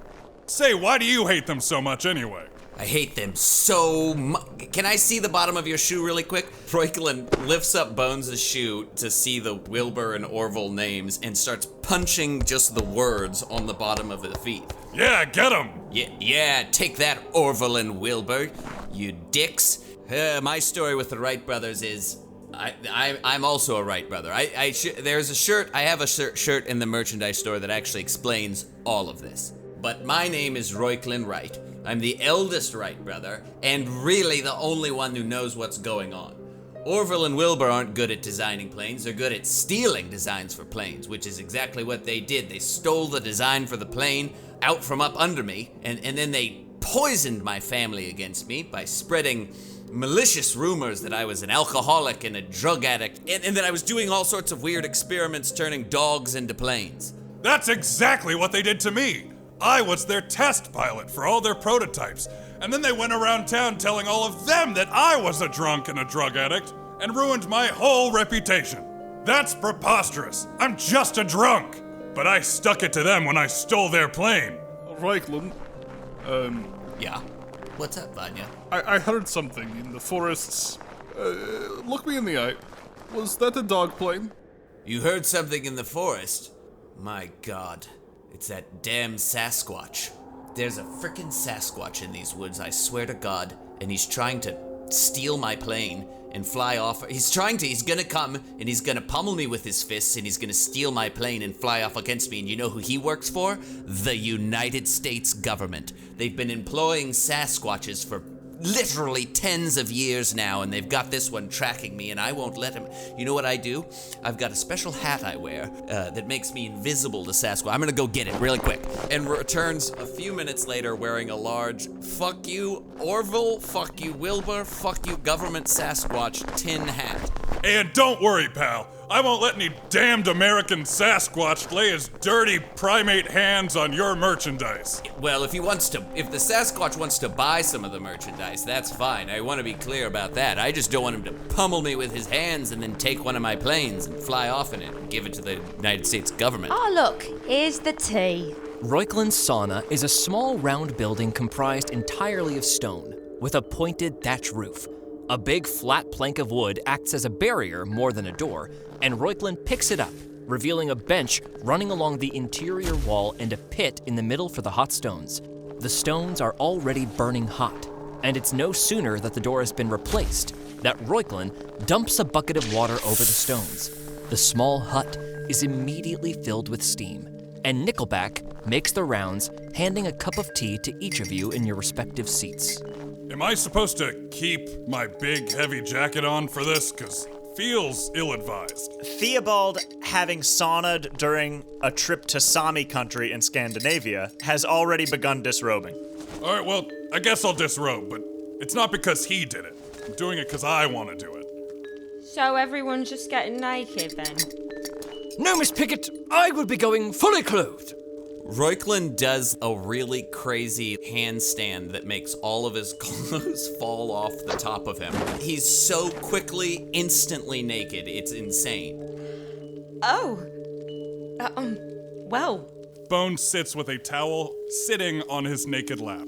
Say, why do you hate them so much anyway? I hate them so much. Can I see the bottom of your shoe really quick? Reuchlin lifts up Bones' shoe to see the Wilbur and Orville names and starts punching just the words on the bottom of the feet. Yeah, get them! Yeah, take that, Orville and Wilbur, you dicks. My story with the Wright brothers is I'm also a Wright brother. There's a shirt, I have a shirt in the merchandise store that actually explains all of this. But my name is Reuchlin Wright. I'm the eldest Wright brother, and really the only one who knows what's going on. Orville and Wilbur aren't good at designing planes, they're good at stealing designs for planes, which is exactly what they did. They stole the design for the plane out from up under me, and then they poisoned my family against me by spreading malicious rumors that I was an alcoholic and a drug addict, and that I was doing all sorts of weird experiments turning dogs into planes. That's exactly what they did to me. I was their test pilot for all their prototypes, and then they went around town telling all of them that I was a drunk and a drug addict, and ruined my whole reputation. That's preposterous. I'm just a drunk. But I stuck it to them when I stole their plane. Reuchlin, Yeah? What's up, Vanya? I heard something in the forests. Look me in the eye. Was that a dog plane? You heard something in the forest? My God. It's that damn Sasquatch. There's a frickin' Sasquatch in these woods, I swear to God, and he's trying to steal my plane and fly off. He's gonna come, and he's gonna pummel me with his fists, and he's gonna steal my plane and fly off against me, and you know who he works for? The United States government. They've been employing Sasquatches for literally tens of years now, and they've got this one tracking me, and I won't let him. You know what I do? I've got a special hat I wear that makes me invisible to Sasquatch. I'm gonna go get it really quick. And returns a few minutes later wearing a large fuck you Orville, fuck you Wilbur, fuck you government Sasquatch tin hat. And don't worry, pal. I won't let any damned American Sasquatch lay his dirty primate hands on your merchandise. Well, if the Sasquatch wants to buy some of the merchandise, that's fine. I want to be clear about that. I just don't want him to pummel me with his hands and then take one of my planes and fly off in it and give it to the United States government. Oh, look, here's the tea. Reuchlin's sauna is a small round building comprised entirely of stone, with a pointed thatch roof. A big flat plank of wood acts as a barrier more than a door, and Reuchlin picks it up, revealing a bench running along the interior wall and a pit in the middle for the hot stones. The stones are already burning hot, and it's no sooner that the door has been replaced that Reuchlin dumps a bucket of water over the stones. The small hut is immediately filled with steam, and Nickelback makes the rounds, handing a cup of tea to each of you in your respective seats. Am I supposed to keep my big heavy jacket on for this? 'Cause feels ill-advised. Theobald, having saunaed during a trip to Sami country in Scandinavia, has already begun disrobing. All right, well, I guess I'll disrobe, but it's not because he did it. I'm doing it because I want to do it. So everyone's just getting naked then? No, Miss Pickitt, I will be going fully clothed. Reuchlin does a really crazy handstand that makes all of his clothes fall off the top of him. He's so quickly, instantly naked, it's insane. Oh. Well. Bones sits with a towel sitting on his naked lap,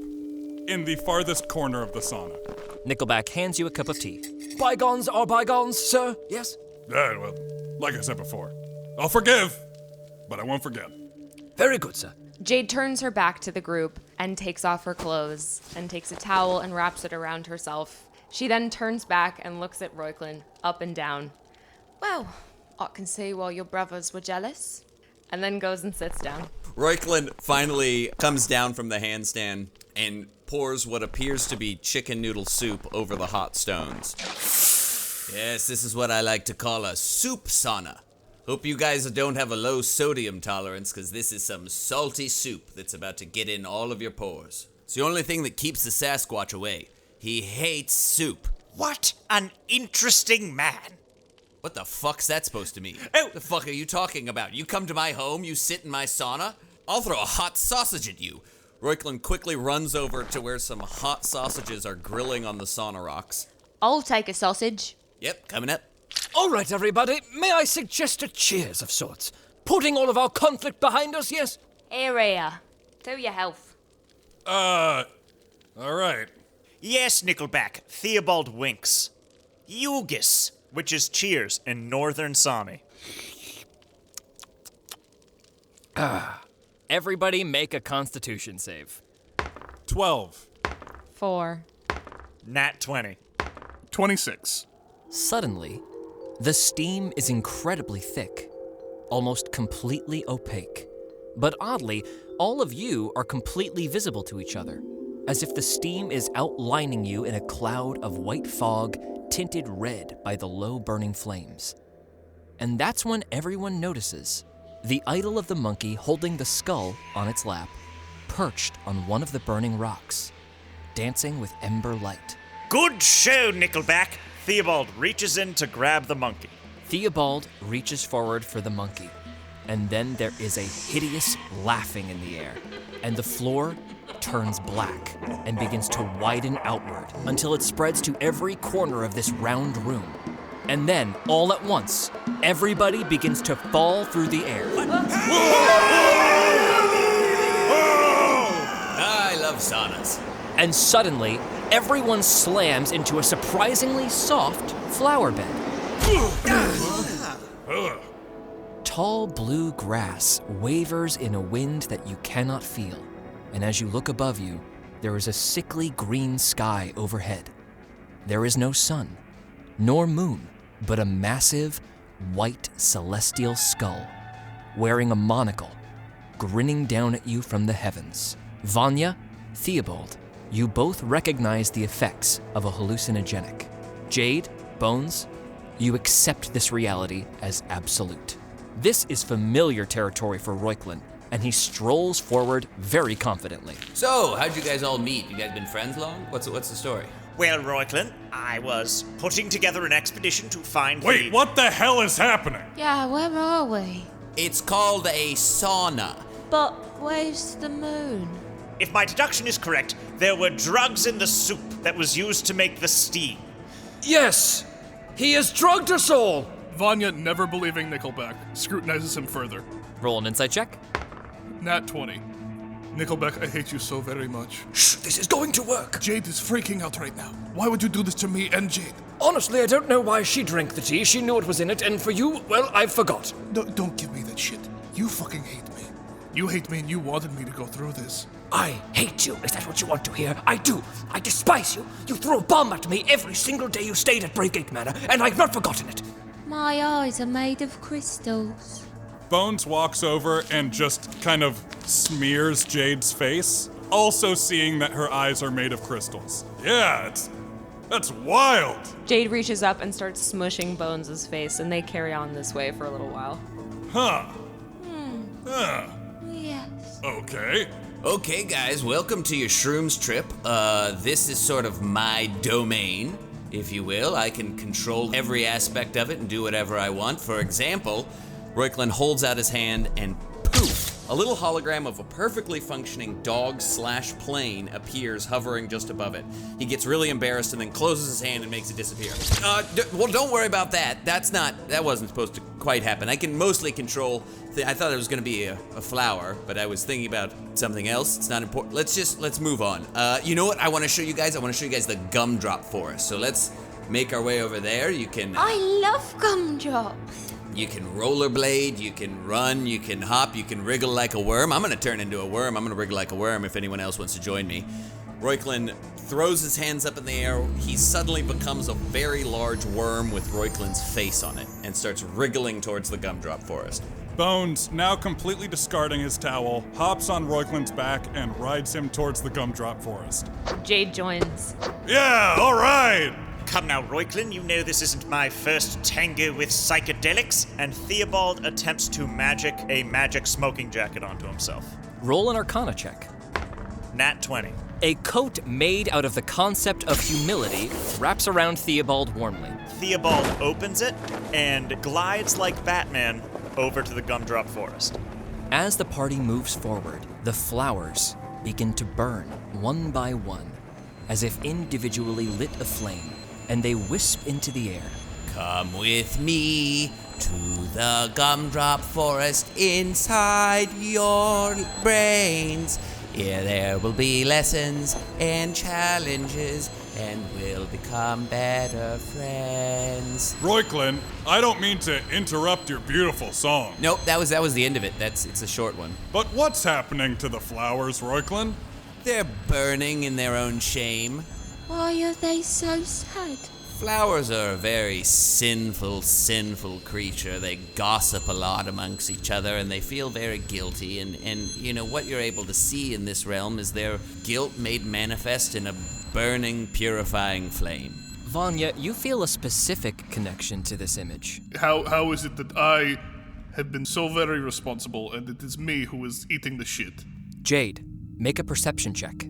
in the farthest corner of the sauna. Nickelback hands you a cup of tea. Bygones are bygones, sir. Yes? Well, like I said before, I'll forgive, but I won't forget. Very good, sir. Jade turns her back to the group and takes off her clothes and takes a towel and wraps it around herself. She then turns back and looks at Reuchlin up and down. Well, I can see why your brothers were jealous. And then goes and sits down. Reuchlin finally comes down from the handstand and pours what appears to be chicken noodle soup over the hot stones. Yes, this is what I like to call a soup sauna. Hope you guys don't have a low sodium tolerance, because this is some salty soup that's about to get in all of your pores. It's the only thing that keeps the Sasquatch away. He hates soup. What an interesting man. What the fuck's that supposed to mean? Oh. The fuck are you talking about? You come to my home, you sit in my sauna? I'll throw a hot sausage at you. Reuchlin quickly runs over to where some hot sausages are grilling on the sauna rocks. I'll take a sausage. Yep, coming up. All right, everybody, may I suggest a cheers of sorts? Putting all of our conflict behind us, yes? Here. To your health. All right. Yes, Nickelback, Theobald winks. Yugis, which is cheers in Northern Sami. Everybody make a constitution save. 12. 4. Nat 20. 26. Suddenly, the steam is incredibly thick, almost completely opaque. But oddly, all of you are completely visible to each other, as if the steam is outlining you in a cloud of white fog tinted red by the low burning flames. And that's when everyone notices the idol of the monkey holding the skull on its lap, perched on one of the burning rocks, dancing with ember light. Good show, Nickelback. Theobald reaches in to grab the monkey. Theobald reaches forward for the monkey, and then there is a hideous laughing in the air, and the floor turns black and begins to widen outward until it spreads to every corner of this round room. And then, all at once, everybody begins to fall through the air. I love saunas. And suddenly, everyone slams into a surprisingly soft flower bed. Tall blue grass wavers in a wind that you cannot feel, and as you look above you, there is a sickly green sky overhead. There is no sun, nor moon, but a massive, white celestial skull, wearing a monocle, grinning down at you from the heavens. Vanya, Theobald, you both recognize the effects of a hallucinogenic. Jade, Bones, you accept this reality as absolute. This is familiar territory for Reuchlin, and he strolls forward very confidently. So, how'd you guys all meet? You guys been friends long? What's the story? Well, Reuchlin, I was putting together an expedition to find Wait, what the hell is happening? Yeah, where are we? It's called a sauna. But where's the moon? If my deduction is correct, there were drugs in the soup that was used to make the steam. Yes! He has drugged us all! Vanya, never believing Nickelback, scrutinizes him further. Roll an insight check. Nat 20. Nickelback, I hate you so very much. Shh, this is going to work. Jade is freaking out right now. Why would you do this to me and Jade? Honestly, I don't know why she drank the tea. She knew it was in it, and for you, well, I forgot. No, don't give me that shit. You fucking hate me. You hate me and you wanted me to go through this. I hate you. Is that what you want to hear? I do. I despise you. You threw a bomb at me every single day you stayed at Breakgate Manor, and I've not forgotten it. My eyes are made of crystals. Bones walks over and just kind of smears Jade's face, also seeing that her eyes are made of crystals. Yeah, that's wild. Jade reaches up and starts smushing Bones' face, and they carry on this way for a little while. Huh. Yes. Okay. Okay, guys, welcome to your shrooms trip. This is sort of my domain, if you will. I can control every aspect of it and do whatever I want. For example, Reuchlin holds out his hand and poof, a little hologram of a perfectly functioning dog/plane appears hovering just above it. He gets really embarrassed and then closes his hand and makes it disappear. Well, don't worry about that. That wasn't supposed to quite happen. I can mostly control, I thought it was gonna be a flower, but I was thinking about something else. It's not important. Let's move on. You know what I wanna show you guys? I wanna show you guys the gumdrop forest. So let's make our way over there. You can I love gumdrops. You can rollerblade, you can run, you can hop, you can wriggle like a worm. I'm gonna turn into a worm. I'm gonna wriggle like a worm if anyone else wants to join me. Reuchlin throws his hands up in the air. He suddenly becomes a very large worm with Reuchlin's face on it and starts wriggling towards the gumdrop forest. Bones, now completely discarding his towel, hops on Reuchlin's back and rides him towards the gumdrop forest. Jade joins. Yeah, all right! Come now, Reuchlin, you know this isn't my first tango with psychedelics, and Theobald attempts to magic a magic smoking jacket onto himself. Roll an Arcana check. Nat 20. A coat made out of the concept of humility wraps around Theobald warmly. Theobald opens it and glides like Batman over to the gumdrop forest. As the party moves forward, the flowers begin to burn one by one, as if individually lit aflame, and they wisp into the air. Come with me to the gumdrop forest inside your brains. Here there will be lessons and challenges, and we'll become better friends. Reuchlin, I don't mean to interrupt your beautiful song. Nope, that was the end of it. It's a short one. But what's happening to the flowers, Reuchlin? They're burning in their own shame. Why are they so sad? Flowers are a very sinful creature. They gossip a lot amongst each other, and they feel very guilty. And you know, what you're able to see in this realm is their guilt made manifest in a burning, purifying flame. Vanya, you feel a specific connection to this image. How is it that I have been so very responsible, and it is me who is eating the shit? Jade, make a perception check.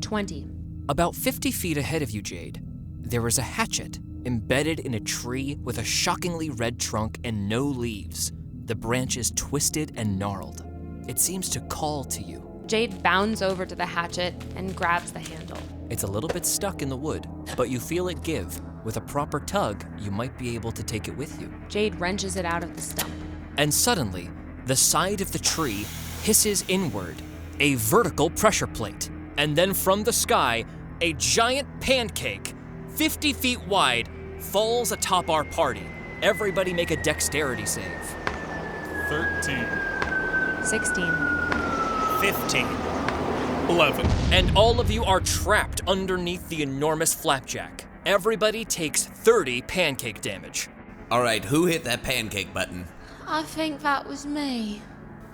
20. About 50 feet ahead of you, Jade, there is a hatchet embedded in a tree with a shockingly red trunk and no leaves, the branches twisted and gnarled. It seems to call to you. Jade bounds over to the hatchet and grabs the handle. It's a little bit stuck in the wood, but you feel it give. With a proper tug, you might be able to take it with you. Jade wrenches it out of the stump. And suddenly, the side of the tree hisses inward, a vertical pressure plate. And then from the sky, a giant pancake, 50 feet wide, falls atop our party. Everybody make a dexterity save. 13. 16. 15. 11. And all of you are trapped underneath the enormous flapjack. Everybody takes 30 pancake damage. All right, who hit that pancake button? I think that was me.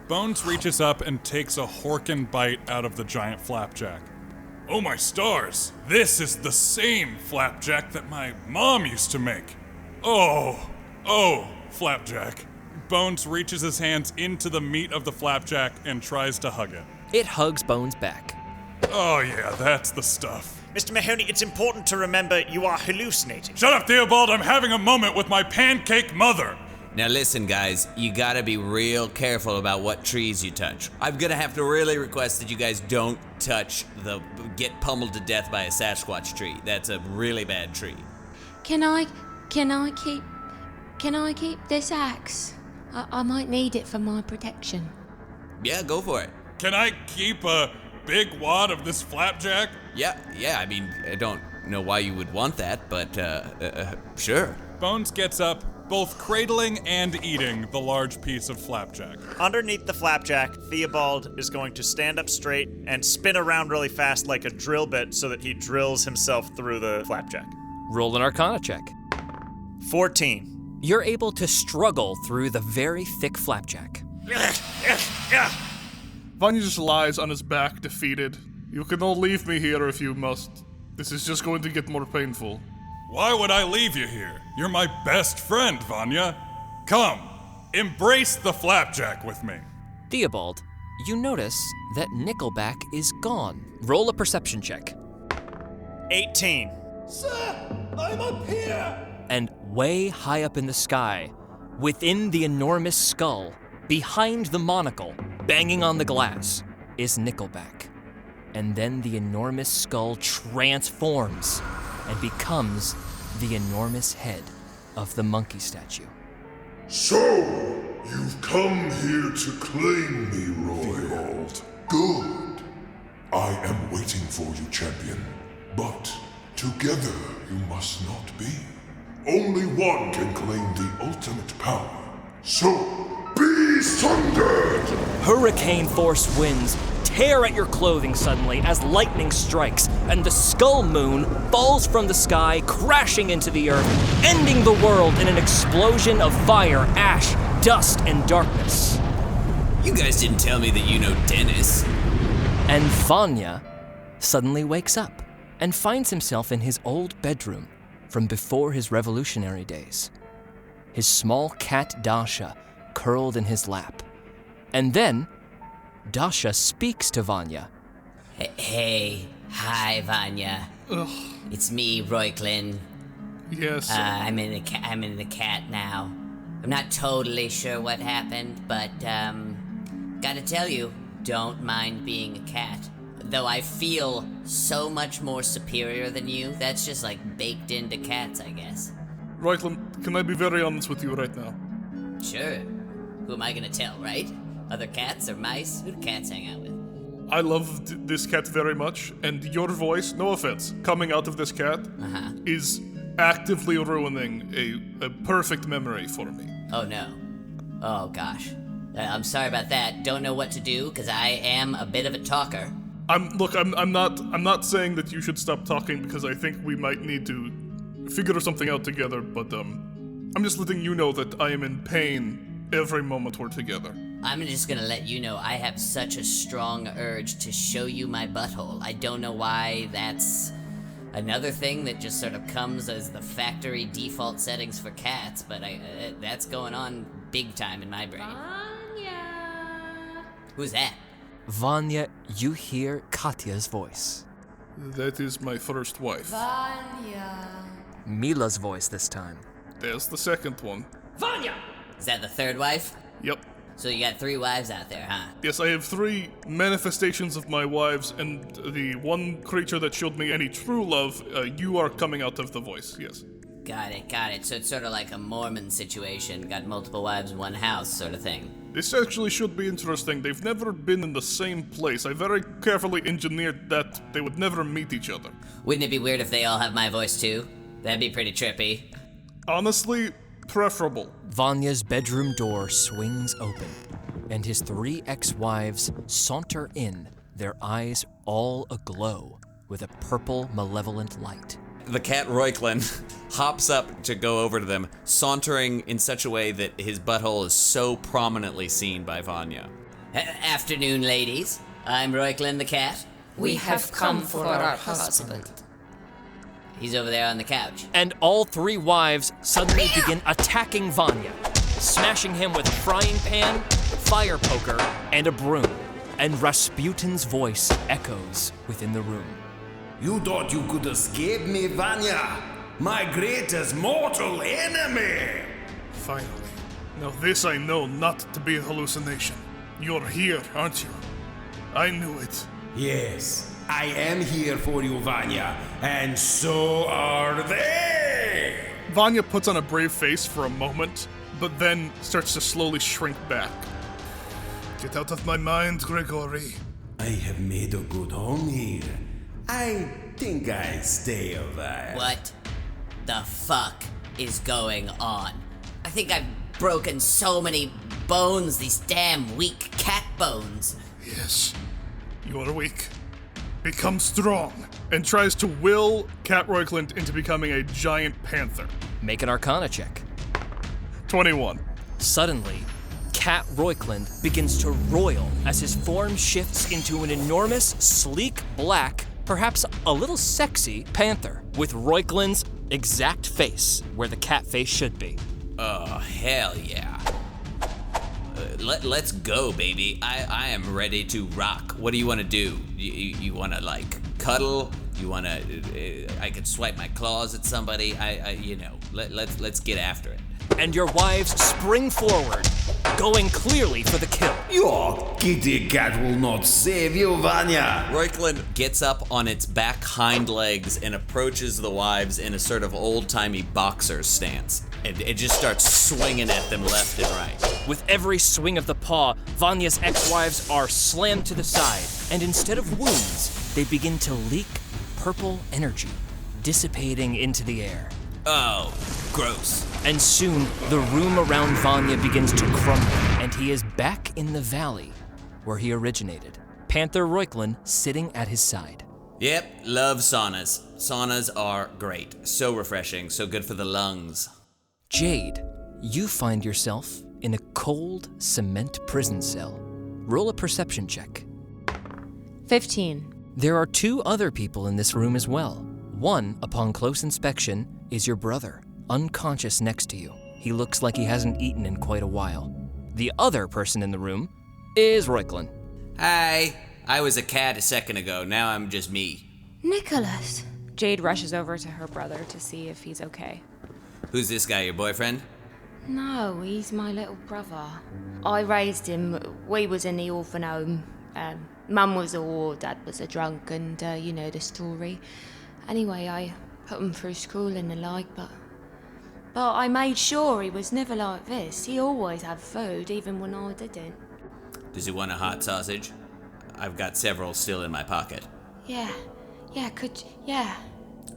Bones reaches up and takes a horkin bite out of the giant flapjack. Oh my stars! This is the same flapjack that my mom used to make. Oh, flapjack. Bones reaches his hands into the meat of the flapjack and tries to hug it. It hugs Bones back. Oh yeah, that's the stuff. Mr. Mahoney, it's important to remember you are hallucinating. Shut up, Theobald! I'm having a moment with my pancake mother! Now listen, guys, you gotta be real careful about what trees you touch. I'm gonna have to really request that you guys don't touch get pummeled to death by a Sasquatch tree. That's a really bad tree. Can I keep this axe? I might need it for my protection. Yeah, go for it. Can I keep a big wad of this flapjack? Yeah, I mean, I don't know why you would want that, but, sure. Bones gets up, both cradling and eating the large piece of flapjack. Underneath the flapjack, Theobald is going to stand up straight and spin around really fast like a drill bit so that he drills himself through the flapjack. Roll an Arcana check. 14. You're able to struggle through the very thick flapjack. Vanya just lies on his back, defeated. You can all leave me here if you must. This is just going to get more painful. Why would I leave you here? You're my best friend, Vanya. Come, embrace the flapjack with me. Theobald, you notice that Nickelback is gone. Roll a perception check. 18. Sir, I'm up here! And way high up in the sky, within the enormous skull, behind the monocle, banging on the glass, is Nickelback. And then the enormous skull transforms and becomes the enormous head of the monkey statue. So, you've come here to claim me, Roy. Good. I am waiting for you, champion. But together you must not be. Only one can claim the ultimate power. So, be sundered! Hurricane force winds tear at your clothing suddenly as lightning strikes, and the skull moon falls from the sky, crashing into the earth, ending the world in an explosion of fire, ash, dust, and darkness. You guys didn't tell me that you know Dennis. And Vanya suddenly wakes up and finds himself in his old bedroom from before his revolutionary days. His small cat Dasha curled in his lap. And then Dasha speaks to Vanya. Hey, hi, Vanya. Ugh. It's me, Reuchlin. Yes. I'm in the cat now. I'm not totally sure what happened, but gotta tell you, don't mind being a cat. Though I feel so much more superior than you, that's just like baked into cats, I guess. Reuchlin, can I be very honest with you right now? Sure. Who am I gonna tell, right? Other cats or mice? Who do cats hang out with? I love this cat very much, and your voice, no offense, coming out of this cat is actively ruining a perfect memory for me. Oh no. Oh gosh. I'm sorry about that. Don't know what to do, because I am a bit of a talker. I'm not saying that you should stop talking, because I think we might need to figure something out together, but I'm just letting you know that I am in pain every moment we're together. I'm just gonna let you know I have such a strong urge to show you my butthole. I don't know why that's another thing that just sort of comes as the factory default settings for cats, but that's going on big time in my brain. Vanya! Who's that? Vanya, you hear Katya's voice. That is my first wife. Vanya! Mila's voice this time. There's the second one. Vanya! Is that the third wife? Yep. So you got 3 wives out there, huh? Yes, I have 3 manifestations of my wives, and the one creature that showed me any true love, you are coming out of the voice, yes. Got it. So it's sort of like a Mormon situation. Got multiple wives in one house sort of thing. This actually should be interesting. They've never been in the same place. I very carefully engineered that they would never meet each other. Wouldn't it be weird if they all have my voice too? That'd be pretty trippy. Honestly, preferable. Vanya's bedroom door swings open, and his 3 ex-wives saunter in, their eyes all aglow with a purple, malevolent light. The cat Reuchlin hops up to go over to them, sauntering in such a way that his butthole is so prominently seen by Vanya. Afternoon, ladies. I'm Reuchlin the cat. We have come for our husband. He's over there on the couch. And all 3 wives suddenly begin attacking Vanya, smashing him with a frying pan, fire poker, and a broom. And Rasputin's voice echoes within the room. You thought you could escape me, Vanya? My greatest mortal enemy! Finally. Now this I know not to be a hallucination. You're here, aren't you? I knew it. Yes, I am here for you, Vanya, and so are they! Vanya puts on a brave face for a moment, but then starts to slowly shrink back. Get out of my mind, Grigori. I have made a good home here. I think I stay a while. What the fuck is going on? I think I've broken so many bones, these damn weak cat bones. Yes, you are weak. Become strong. And tries to will Cat Reuchlin into becoming a giant panther. Make an Arcana check. 21. Suddenly, Cat Reuchlin begins to roil as his form shifts into an enormous, sleek, black, perhaps a little sexy panther with Reuchlin's exact face where the cat face should be. Oh, hell yeah. Let's go, baby. I am ready to rock. What do you want to do? You want to, like, cuddle? You want to... I could swipe my claws at somebody? Let's get after it. And your wives spring forward, going clearly for the kill. Your kitty cat will not save you, Vanya. Reuchlin gets up on its back hind legs and approaches the wives in a sort of old-timey boxer stance. And it just starts swinging at them left and right. With every swing of the paw, Vanya's ex-wives are slammed to the side, and instead of wounds, they begin to leak purple energy, dissipating into the air. Oh, gross. And soon, the room around Vanya begins to crumble, and he is back in the valley where he originated. Panther Reuchlin sitting at his side. Yep, love saunas. Saunas are great. So refreshing, so good for the lungs. Jade, you find yourself in a cold cement prison cell. Roll a perception check. 15. There are 2 other people in this room as well. One, upon close inspection, is your brother, unconscious next to you. He looks like he hasn't eaten in quite a while. The other person in the room is Reuchlin. Hi. I was a cat a second ago. Now I'm just me. Nicholas, Jade rushes over to her brother to see if he's okay. Who's this guy, your boyfriend? No, he's my little brother. I raised him. We was in the orphan home. Mum was a whore, Dad was a drunk, and you know the story. Anyway, I put him through school and the like, but I made sure he was never like this. He always had food, even when I didn't. Does he want a hot sausage? I've got several still in my pocket. Yeah,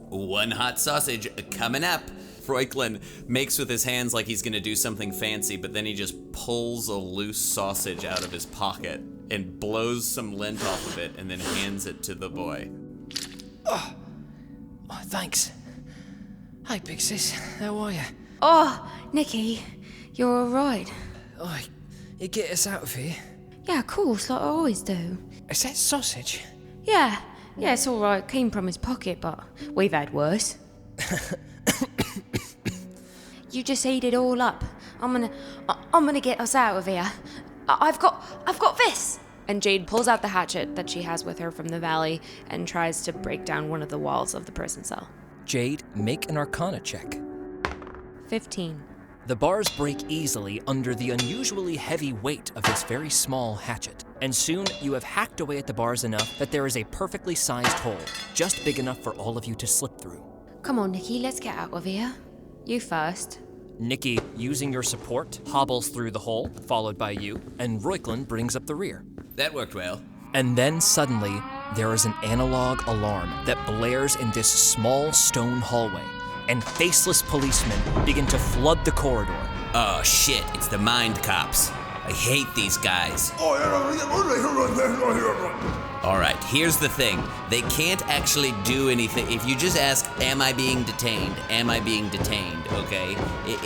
One hot sausage coming up. Reuchlin makes with his hands like he's gonna do something fancy, but then he just pulls a loose sausage out of his pocket and blows some lint off of it and then hands it to the boy. Oh, thanks. Hi, Pixies. How are you? Oh, Nicky, you're alright. Oh, you get us out of here? Yeah, of course, like I always do. Is that sausage? Yeah, it's alright. Came from his pocket, but we've had worse. You just eat it all up. I'm gonna get us out of here. I've got this. And Jade pulls out the hatchet that she has with her from the valley and tries to break down one of the walls of the prison cell. Jade, make an Arcana check. 15. The bars break easily under the unusually heavy weight of this very small hatchet, and soon you have hacked away at the bars enough that there is a perfectly sized hole, just big enough for all of you to slip through. Come on, Nicky, let's get out of here. You first. Nicky, using your support, hobbles through the hole, followed by you, and Reuchlin brings up the rear. That worked well. And then suddenly, there is an analog alarm that blares in this small stone hallway, and faceless policemen begin to flood the corridor. Oh shit, it's the mind cops. I hate these guys. Alright, here's the thing. They can't actually do anything. If you just ask, am I being detained? Am I being detained? Okay?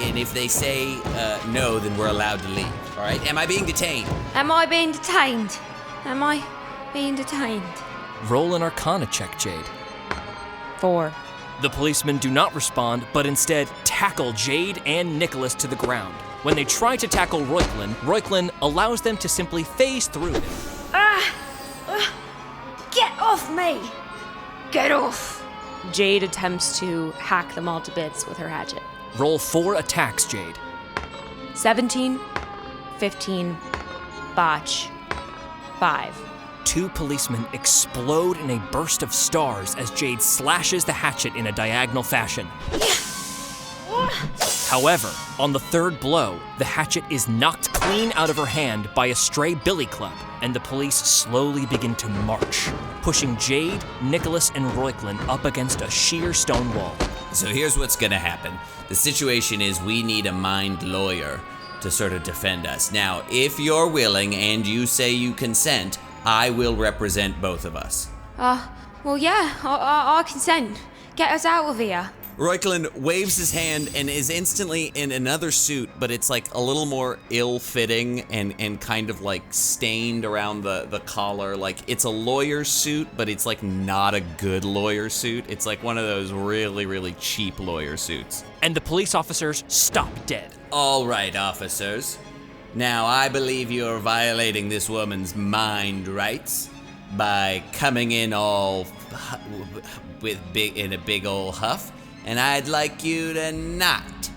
And if they say no, then we're allowed to leave. Alright? Am I being detained? Am I being detained? Am I being detained? Roll an Arcana check, Jade. 4. The policemen do not respond, but instead tackle Jade and Nicholas to the ground. When they try to tackle Reuchlin allows them to simply phase through him. Get off me! Get off! Jade attempts to hack them all to bits with her hatchet. Roll 4 attacks, Jade. 17, 15, botch, 5. 2 policemen explode in a burst of stars as Jade slashes the hatchet in a diagonal fashion. However, on the 3rd blow, the hatchet is knocked clean out of her hand by a stray billy club, and the police slowly begin to march, pushing Jade, Nicholas, and Reuchlin up against a sheer stone wall. So here's what's gonna happen. The situation is we need a mind lawyer to sort of defend us. Now, if you're willing and you say you consent, I will represent both of us. Well, yeah, I consent. Get us out of here. Reuchlin waves his hand and is instantly in another suit, but it's like a little more ill-fitting and kind of like stained around the collar. Like it's a lawyer's suit, but it's like not a good lawyer suit. It's like one of those really, really cheap lawyer suits. And the police officers stop dead. All right, officers. Now, I believe you're violating this woman's mind rights by coming in all in a big old huff. And I'd like you to not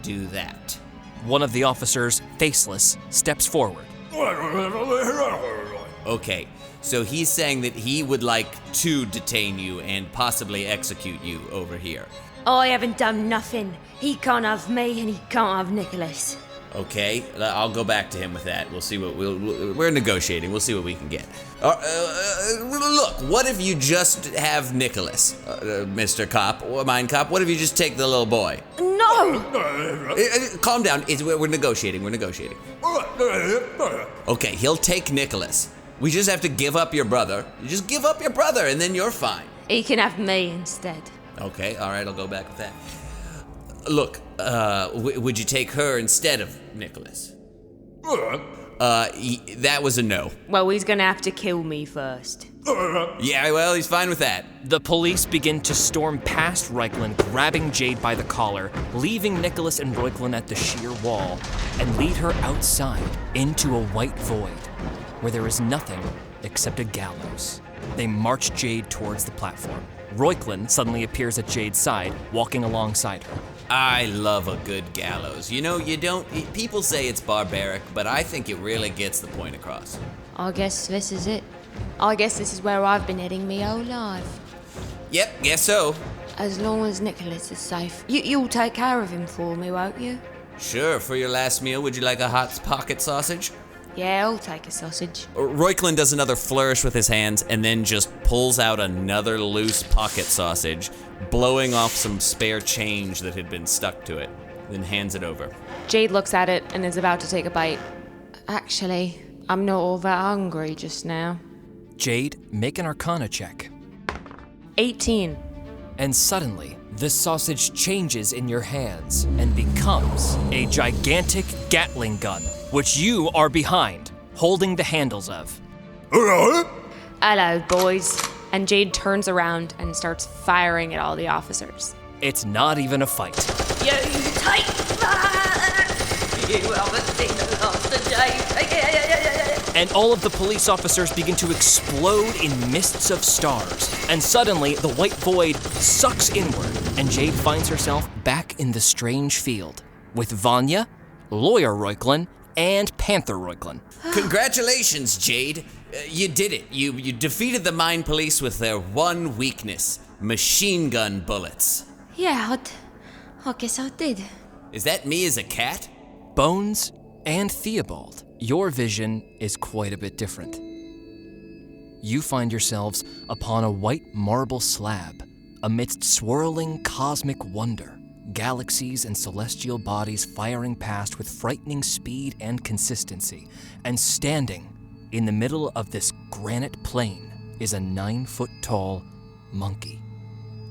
do that. One of the officers, faceless, steps forward. Okay, so he's saying that he would like to detain you and possibly execute you over here. I haven't done nothing. He can't have me and he can't have Nicholas. Okay, I'll go back to him with that. We'll see what we're negotiating. We'll see what we can get. Look, what if you just have Nicholas, Mr. Cop, or Mind Cop? What if you just take the little boy? No! Calm down. We're negotiating. We're negotiating. Okay, he'll take Nicholas. We just have to give up your brother. You just give up your brother, and then you're fine. He can have me instead. Okay, all right, I'll go back with that. Look, would you take her instead of Nicholas? That was a no. Well, he's gonna have to kill me first. Yeah, well, he's fine with that. The police begin to storm past Reuchlin, grabbing Jade by the collar, leaving Nicholas and Reuchlin at the sheer wall, and lead her outside into a white void, where there is nothing except a gallows. They march Jade towards the platform. Reuchlin suddenly appears at Jade's side, walking alongside her. I love a good gallows. You know, people say it's barbaric, but I think it really gets the point across. I guess this is it. I guess this is where I've been heading me whole life. Yep, guess so. As long as Nicholas is safe. You'll take care of him for me, won't you? Sure, for your last meal, would you like a hot pocket sausage? Yeah, I'll take a sausage. Reuchlin does another flourish with his hands and then just pulls out another loose pocket sausage, blowing off some spare change that had been stuck to it, then hands it over. Jade looks at it and is about to take a bite. Actually, I'm not all that hungry just now. Jade, make an Arcana check. 18. And suddenly, the sausage changes in your hands and becomes a gigantic Gatling gun, which you are behind, holding the handles of. Hello, boys. And Jade turns around and starts firing at all the officers. It's not even a fight. You take that! You haven't seen the last of Jade. And all of the police officers begin to explode in mists of stars. And suddenly, the white void sucks inward, and Jade finds herself back in the strange field with Vanya, Lawyer Reuchlin, and Panther Reuchlin. Congratulations, Jade. You did it. You defeated the mine police with their one weakness, machine gun bullets. Yeah, I guess I did. Is that me as a cat? Bones and Theobald, your vision is quite a bit different. You find yourselves upon a white marble slab amidst swirling cosmic wonder, galaxies and celestial bodies firing past with frightening speed and consistency, and standing in the middle of this granite plain is a 9-foot-tall monkey,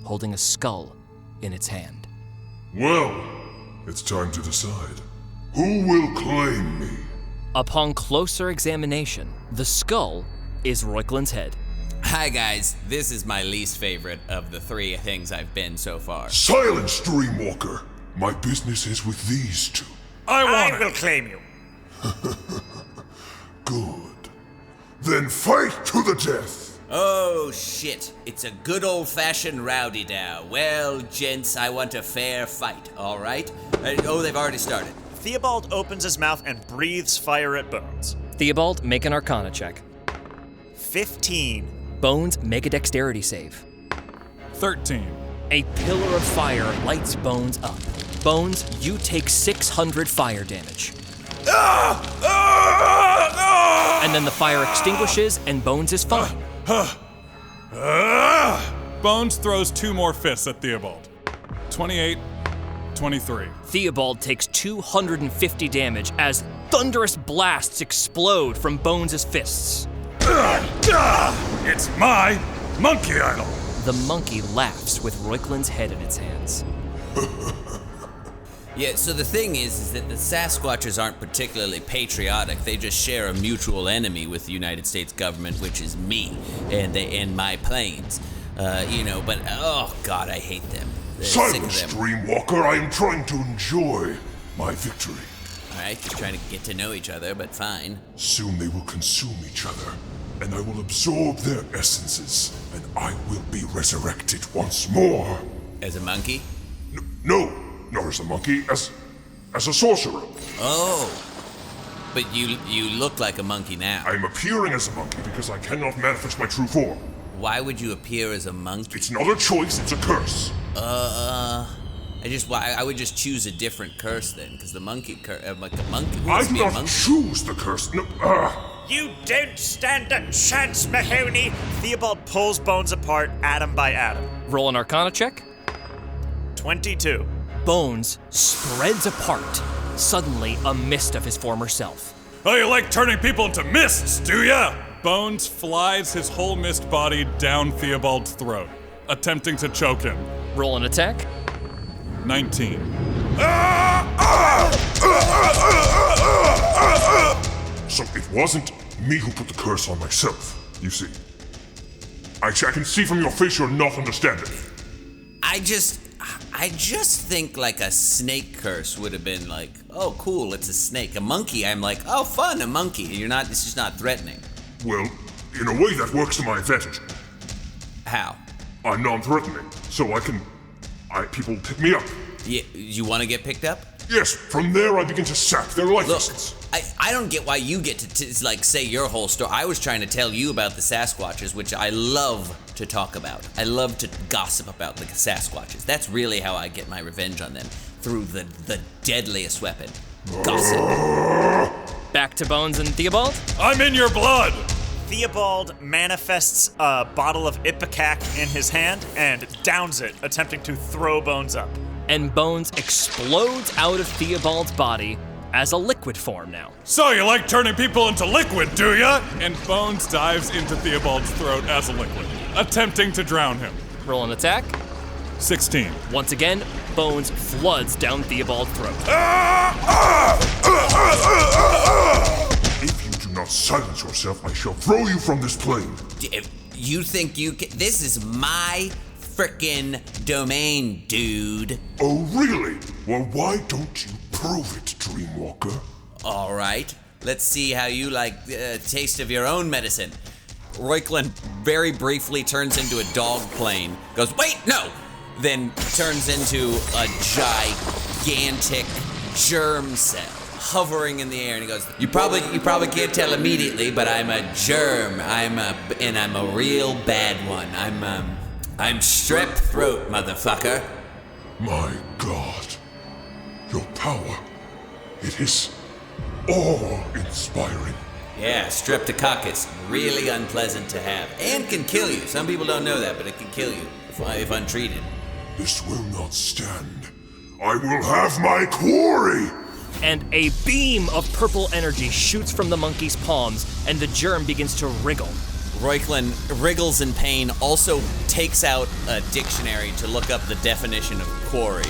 holding a skull in its hand. Well, it's time to decide. Who will claim me? Upon closer examination, the skull is Reuchlin's head. Hi guys, this is my least favorite of the 3 things I've been so far. Silence, Dreamwalker! My business is with these 2. I will claim you. Good. Then fight to the death! Oh shit, it's a good old-fashioned rowdy-dow. Well, gents, I want a fair fight, alright? They've already started. Theobald opens his mouth and breathes fire at Bones. Theobald, make an Arcana check. 15. Bones, make a dexterity save. 13. A pillar of fire lights Bones up. Bones, you take 600 fire damage. And then the fire extinguishes and Bones is fine. Bones throws 2 more fists at Theobald. 28, 23. Theobald takes 250 damage as thunderous blasts explode from Bones' fists. It's my monkey idol. The monkey laughs with Reuchlin's head in its hands. Yeah, so the thing is that the Sasquatchers aren't particularly patriotic. They just share a mutual enemy with the United States government, which is me and my planes. But oh god, I hate them. Silence, Dreamwalker! I am trying to enjoy my victory. Alright, just trying to get to know each other, but fine. Soon they will consume each other, and I will absorb their essences, and I will be resurrected once more. As a monkey? No, not as a monkey, as a sorcerer. Oh, but you look like a monkey now. I am appearing as a monkey because I cannot manifest my true form. Why would you appear as a monkey? It's not a choice, it's a curse. I would just choose a different curse then, because the monkey I do not choose the curse. No. You don't stand a chance, Mahoney. Theobald pulls Bones apart, atom by atom. Roll an Arcana check. 22. Bones spreads apart, suddenly a mist of his former self. Oh, you like turning people into mists, do ya? Bones flies his whole mist body down Theobald's throat, attempting to choke him. Roll an attack. 19. So it wasn't me who put the curse on myself, you see. I can see from your face you're not understanding. I just think like a snake curse would have been like, oh cool, it's a snake. A monkey, I'm like, oh fun, a monkey. It's just not threatening. Well, In a way that works to my advantage. How? I'm non-threatening, so people pick me up. You want to get picked up? Yes, from there I begin to sap their life essence. I don't get why you get to like say your whole story. I was trying to tell you about the Sasquatches, which I love to talk about. I love to gossip about the Sasquatches. That's really how I get my revenge on them, through the deadliest weapon, gossip. Back to Bones and Theobald? I'm in your blood! Theobald manifests a bottle of Ipecac in his hand and downs it, attempting to throw Bones up. And Bones explodes out of Theobald's body as a liquid form now. So you like turning people into liquid, do ya? And Bones dives into Theobald's throat as a liquid, attempting to drown him. Roll an attack. 16. Once again, Bones floods down Theobald's throat. If you do not silence yourself, I shall throw you from this plane. If you think you can... This is my frickin' domain, dude. Oh, really? Well, why don't you prove it, Dreamwalker? All right. Let's see how you like a taste of your own medicine. Reuchlin very briefly turns into a dog plane. Goes, wait, no! Then turns into a gigantic germ cell hovering in the air, and he goes, you probably can't tell immediately, but I'm a germ. I'm a real bad one. I'm strep throat, motherfucker. My God. Your power. It is awe-inspiring. Yeah, streptococcus. Really unpleasant to have. And can kill you. Some people don't know that, but it can kill you if untreated. This will not stand. I will have my quarry! And a beam of purple energy shoots from the monkey's palms, and the germ begins to wriggle. Reuchlin wriggles in pain, also takes out a dictionary to look up the definition of quarry.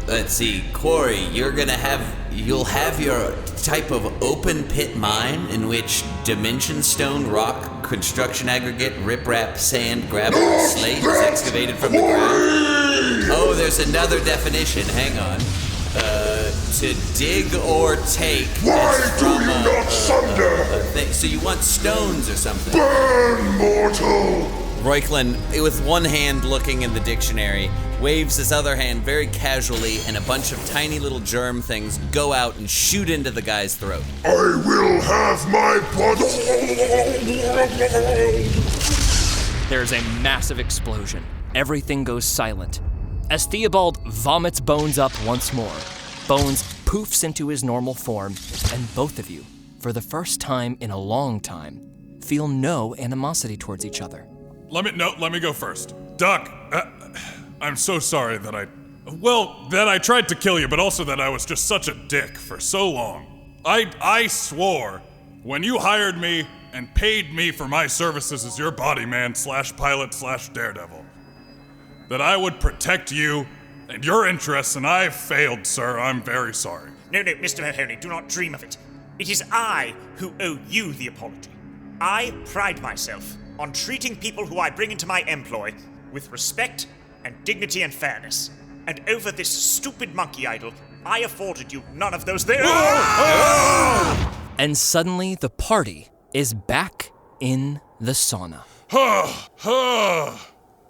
Let's see, quarry, you'll have your type of open pit mine in which dimension stone, rock, construction aggregate, riprap, sand, gravel, slate is excavated from the ground. Oh, there's another definition, hang on. To dig or take. Why do you not sunder? So you want stones or something? Burn, mortal! Reuchlin, with one hand looking in the dictionary, waves his other hand very casually, and a bunch of tiny little germ things go out and shoot into the guy's throat. I will have my blood. There's a massive explosion. Everything goes silent. As Theobald vomits Bones up once more, Bones poofs into his normal form, and both of you, for the first time in a long time, feel no animosity towards each other. Let me go first. Duck, I'm so sorry that I tried to kill you, but also that I was just such a dick for so long. I swore when you hired me and paid me for my services as your body man / pilot / daredevil, that I would protect you and your interests, and I failed, sir. I'm very sorry. No, Mr. Mahoney, do not dream of it. It is I who owe you the apology. I pride myself on treating people who I bring into my employ with respect and dignity and fairness. And over this stupid monkey idol, I afforded you none of those things. And suddenly the party is back in the sauna.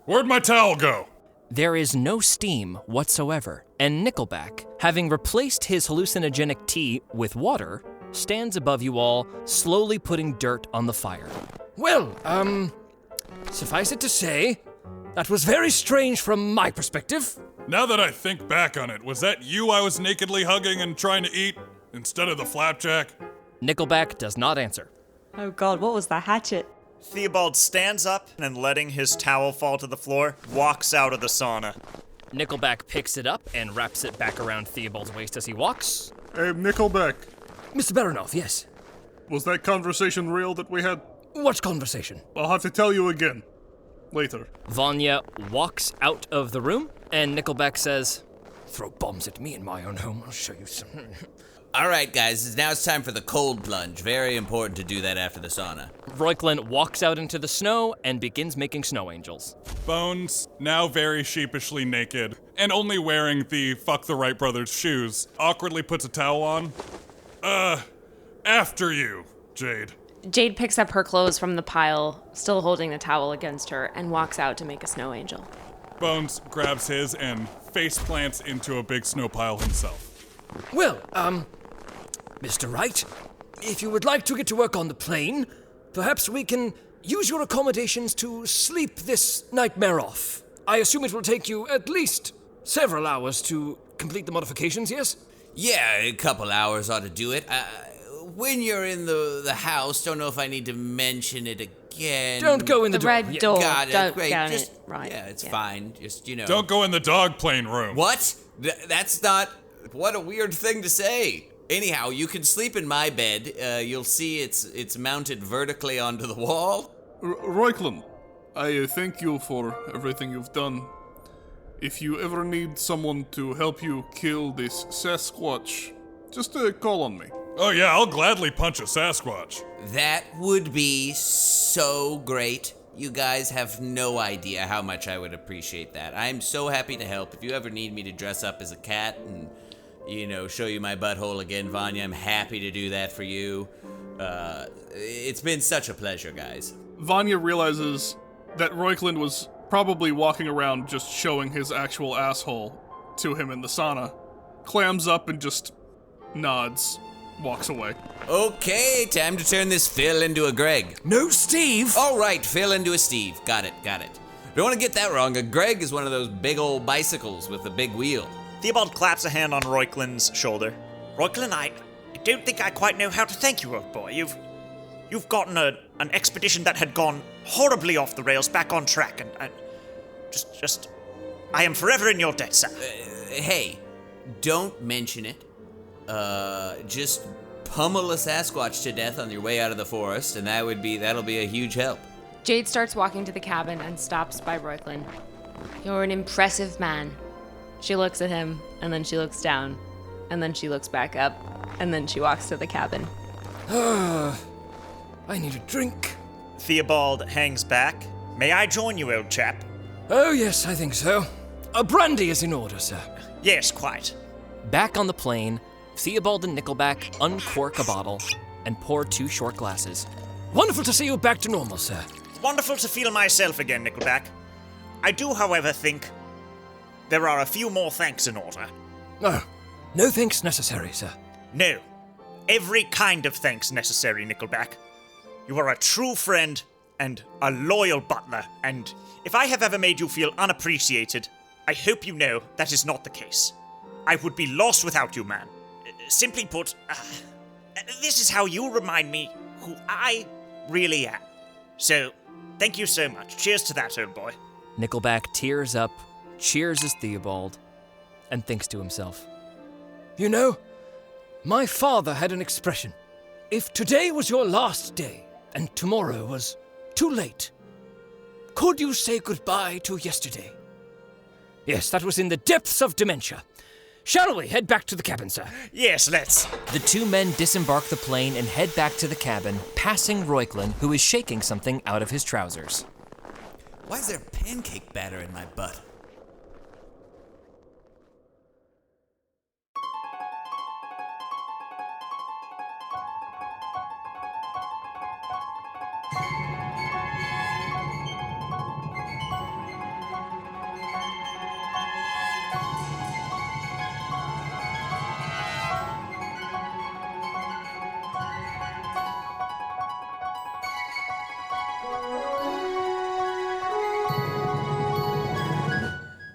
Where'd my towel go? There is no steam whatsoever, and Nickelback, having replaced his hallucinogenic tea with water, stands above you all, slowly putting dirt on the fire. Well, suffice it to say, that was very strange from my perspective. Now that I think back on it, was that you I was nakedly hugging and trying to eat instead of the flapjack? Nickelback does not answer. Oh God, what was the hatchet? Theobald stands up and, letting his towel fall to the floor, walks out of the sauna. Nickelback picks it up and wraps it back around Theobald's waist as he walks. Hey, Nickelback. Mr. Baranov, yes. Was that conversation real that we had? What conversation? I'll have to tell you again. Later. Vanya walks out of the room, and Nickelback says, "Throw bombs at me in my own home, I'll show you some." All right, guys, now it's time for the cold plunge. Very important to do that after the sauna. Reuchlin walks out into the snow and begins making snow angels. Bones, now very sheepishly naked, and only wearing the Fuck the Wright brothers shoes, awkwardly puts a towel on. After you, Jade. Jade picks up her clothes from the pile, still holding the towel against her, and walks out to make a snow angel. Bones grabs his and face plants into a big snow pile himself. Well, Mr. Wright, if you would like to get to work on the plane, perhaps we can use your accommodations to sleep this nightmare off. I assume it will take you at least several hours to complete the modifications, yes? Yeah, a couple hours ought to do it. When you're in the house, don't know if I need to mention it again. Don't go in the door. Red door. Got it. Don't Great. count Just, it. Right. Yeah, it's fine. Just, Don't go in the dog plane room. What? That's not... What a weird thing to say. Anyhow, you can sleep in my bed. You'll see it's mounted vertically onto the wall. Reuchlin, I thank you for everything you've done. If you ever need someone to help you kill this Sasquatch, just call on me. Oh yeah, I'll gladly punch a Sasquatch. That would be so great. You guys have no idea how much I would appreciate that. I'm so happy to help. If you ever need me to dress up as a cat and, show you my butthole again, Vanya, I'm happy to do that for you. It's been such a pleasure, guys. Vanya realizes that Reuchlin was probably walking around just showing his actual asshole to him in the sauna, clams up and just nods, walks away. Okay, time to turn this Phil into a Greg. No, Steve! All right, Phil into a Steve. Got it. Don't want to get that wrong. A Greg is one of those big old bicycles with a big wheel. Theobald claps a hand on Reuchlin's shoulder. Reuchlin, I don't think I quite know how to thank you, old boy. You've gotten an expedition that had gone horribly off the rails back on track, and just I am forever in your debt, sir. Hey, don't mention it. Just pummel a Sasquatch to death on your way out of the forest, and that'll be a huge help. Jade starts walking to the cabin and stops by Reuchlin. You're an impressive man. She looks at him, and then she looks down, and then she looks back up, and then she walks to the cabin. I need a drink. Theobald hangs back. May I join you, old chap? Oh, yes, I think so. A brandy is in order, sir. Yes, quite. Back on the plane, Theobald and Nickelback uncork a bottle and pour 2 short glasses. Wonderful to see you back to normal, sir. Wonderful to feel myself again, Nickelback. I do, however, think there are a few more thanks in order. No thanks necessary, sir. No. Every kind of thanks necessary, Nickelback. You are a true friend and a loyal butler, and if I have ever made you feel unappreciated, I hope you know that is not the case. I would be lost without you, man. Simply put, this is how you remind me who I really am. So, thank you so much. Cheers to that, old boy. Nickelback tears up, cheers as Theobald, and thinks to himself. You know, my father had an expression. If today was your last day, and tomorrow was too late, could you say goodbye to yesterday? Yes, that was in the depths of dementia. Shall we head back to the cabin, sir? Yes, let's. The 2 men disembark the plane and head back to the cabin, passing Reuchlin, who is shaking something out of his trousers. Why is there pancake batter in my butt?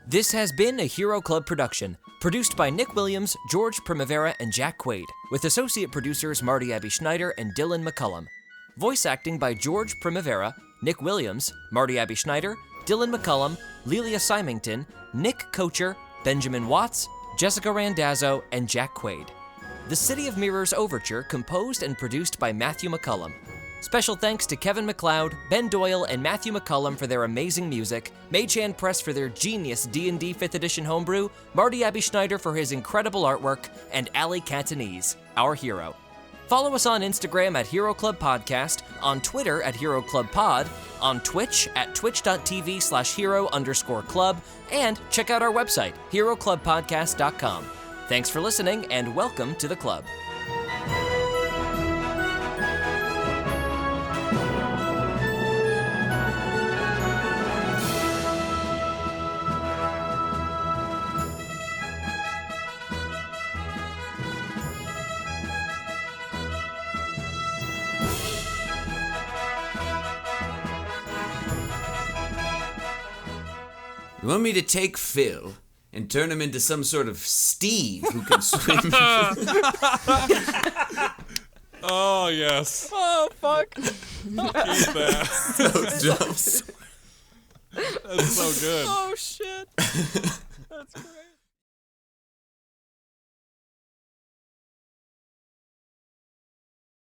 This has been a Hero Club production, produced by Nick Williams, George Primavera, and Jack Quaid, with associate producers Marty Abbe-Schneider and Dylan McCollum. Voice acting by George Primavera, Nick Williams, Marty Abbe-Schneider, Dylan McCollum, Lelia Symington, Nick Kocher, Benjamin Watts, Jessica Randazzo, and Jack Quaid. The City of Mirrors Overture, composed and produced by Matthew McCollum. Special thanks to Kevin MacLeod, Ben Doyle, and Matthew McCollum for their amazing music, Mage-Hand Press for their genius D&D 5th edition homebrew, Marty Abbe-Schneider for his incredible artwork, and Ali Cantonese, our hero. Follow us on Instagram at Hero Club Podcast, on Twitter at Hero Club Pod, on Twitch at twitch.tv/hero_club, and check out our website, heroclubpodcast.com. Thanks for listening, and welcome to the club. You want me to take Phil and turn him into some sort of Steve who can swim? Oh, yes. Oh, fuck. Keep that. So dumb. That's so good. Oh, shit. That's great.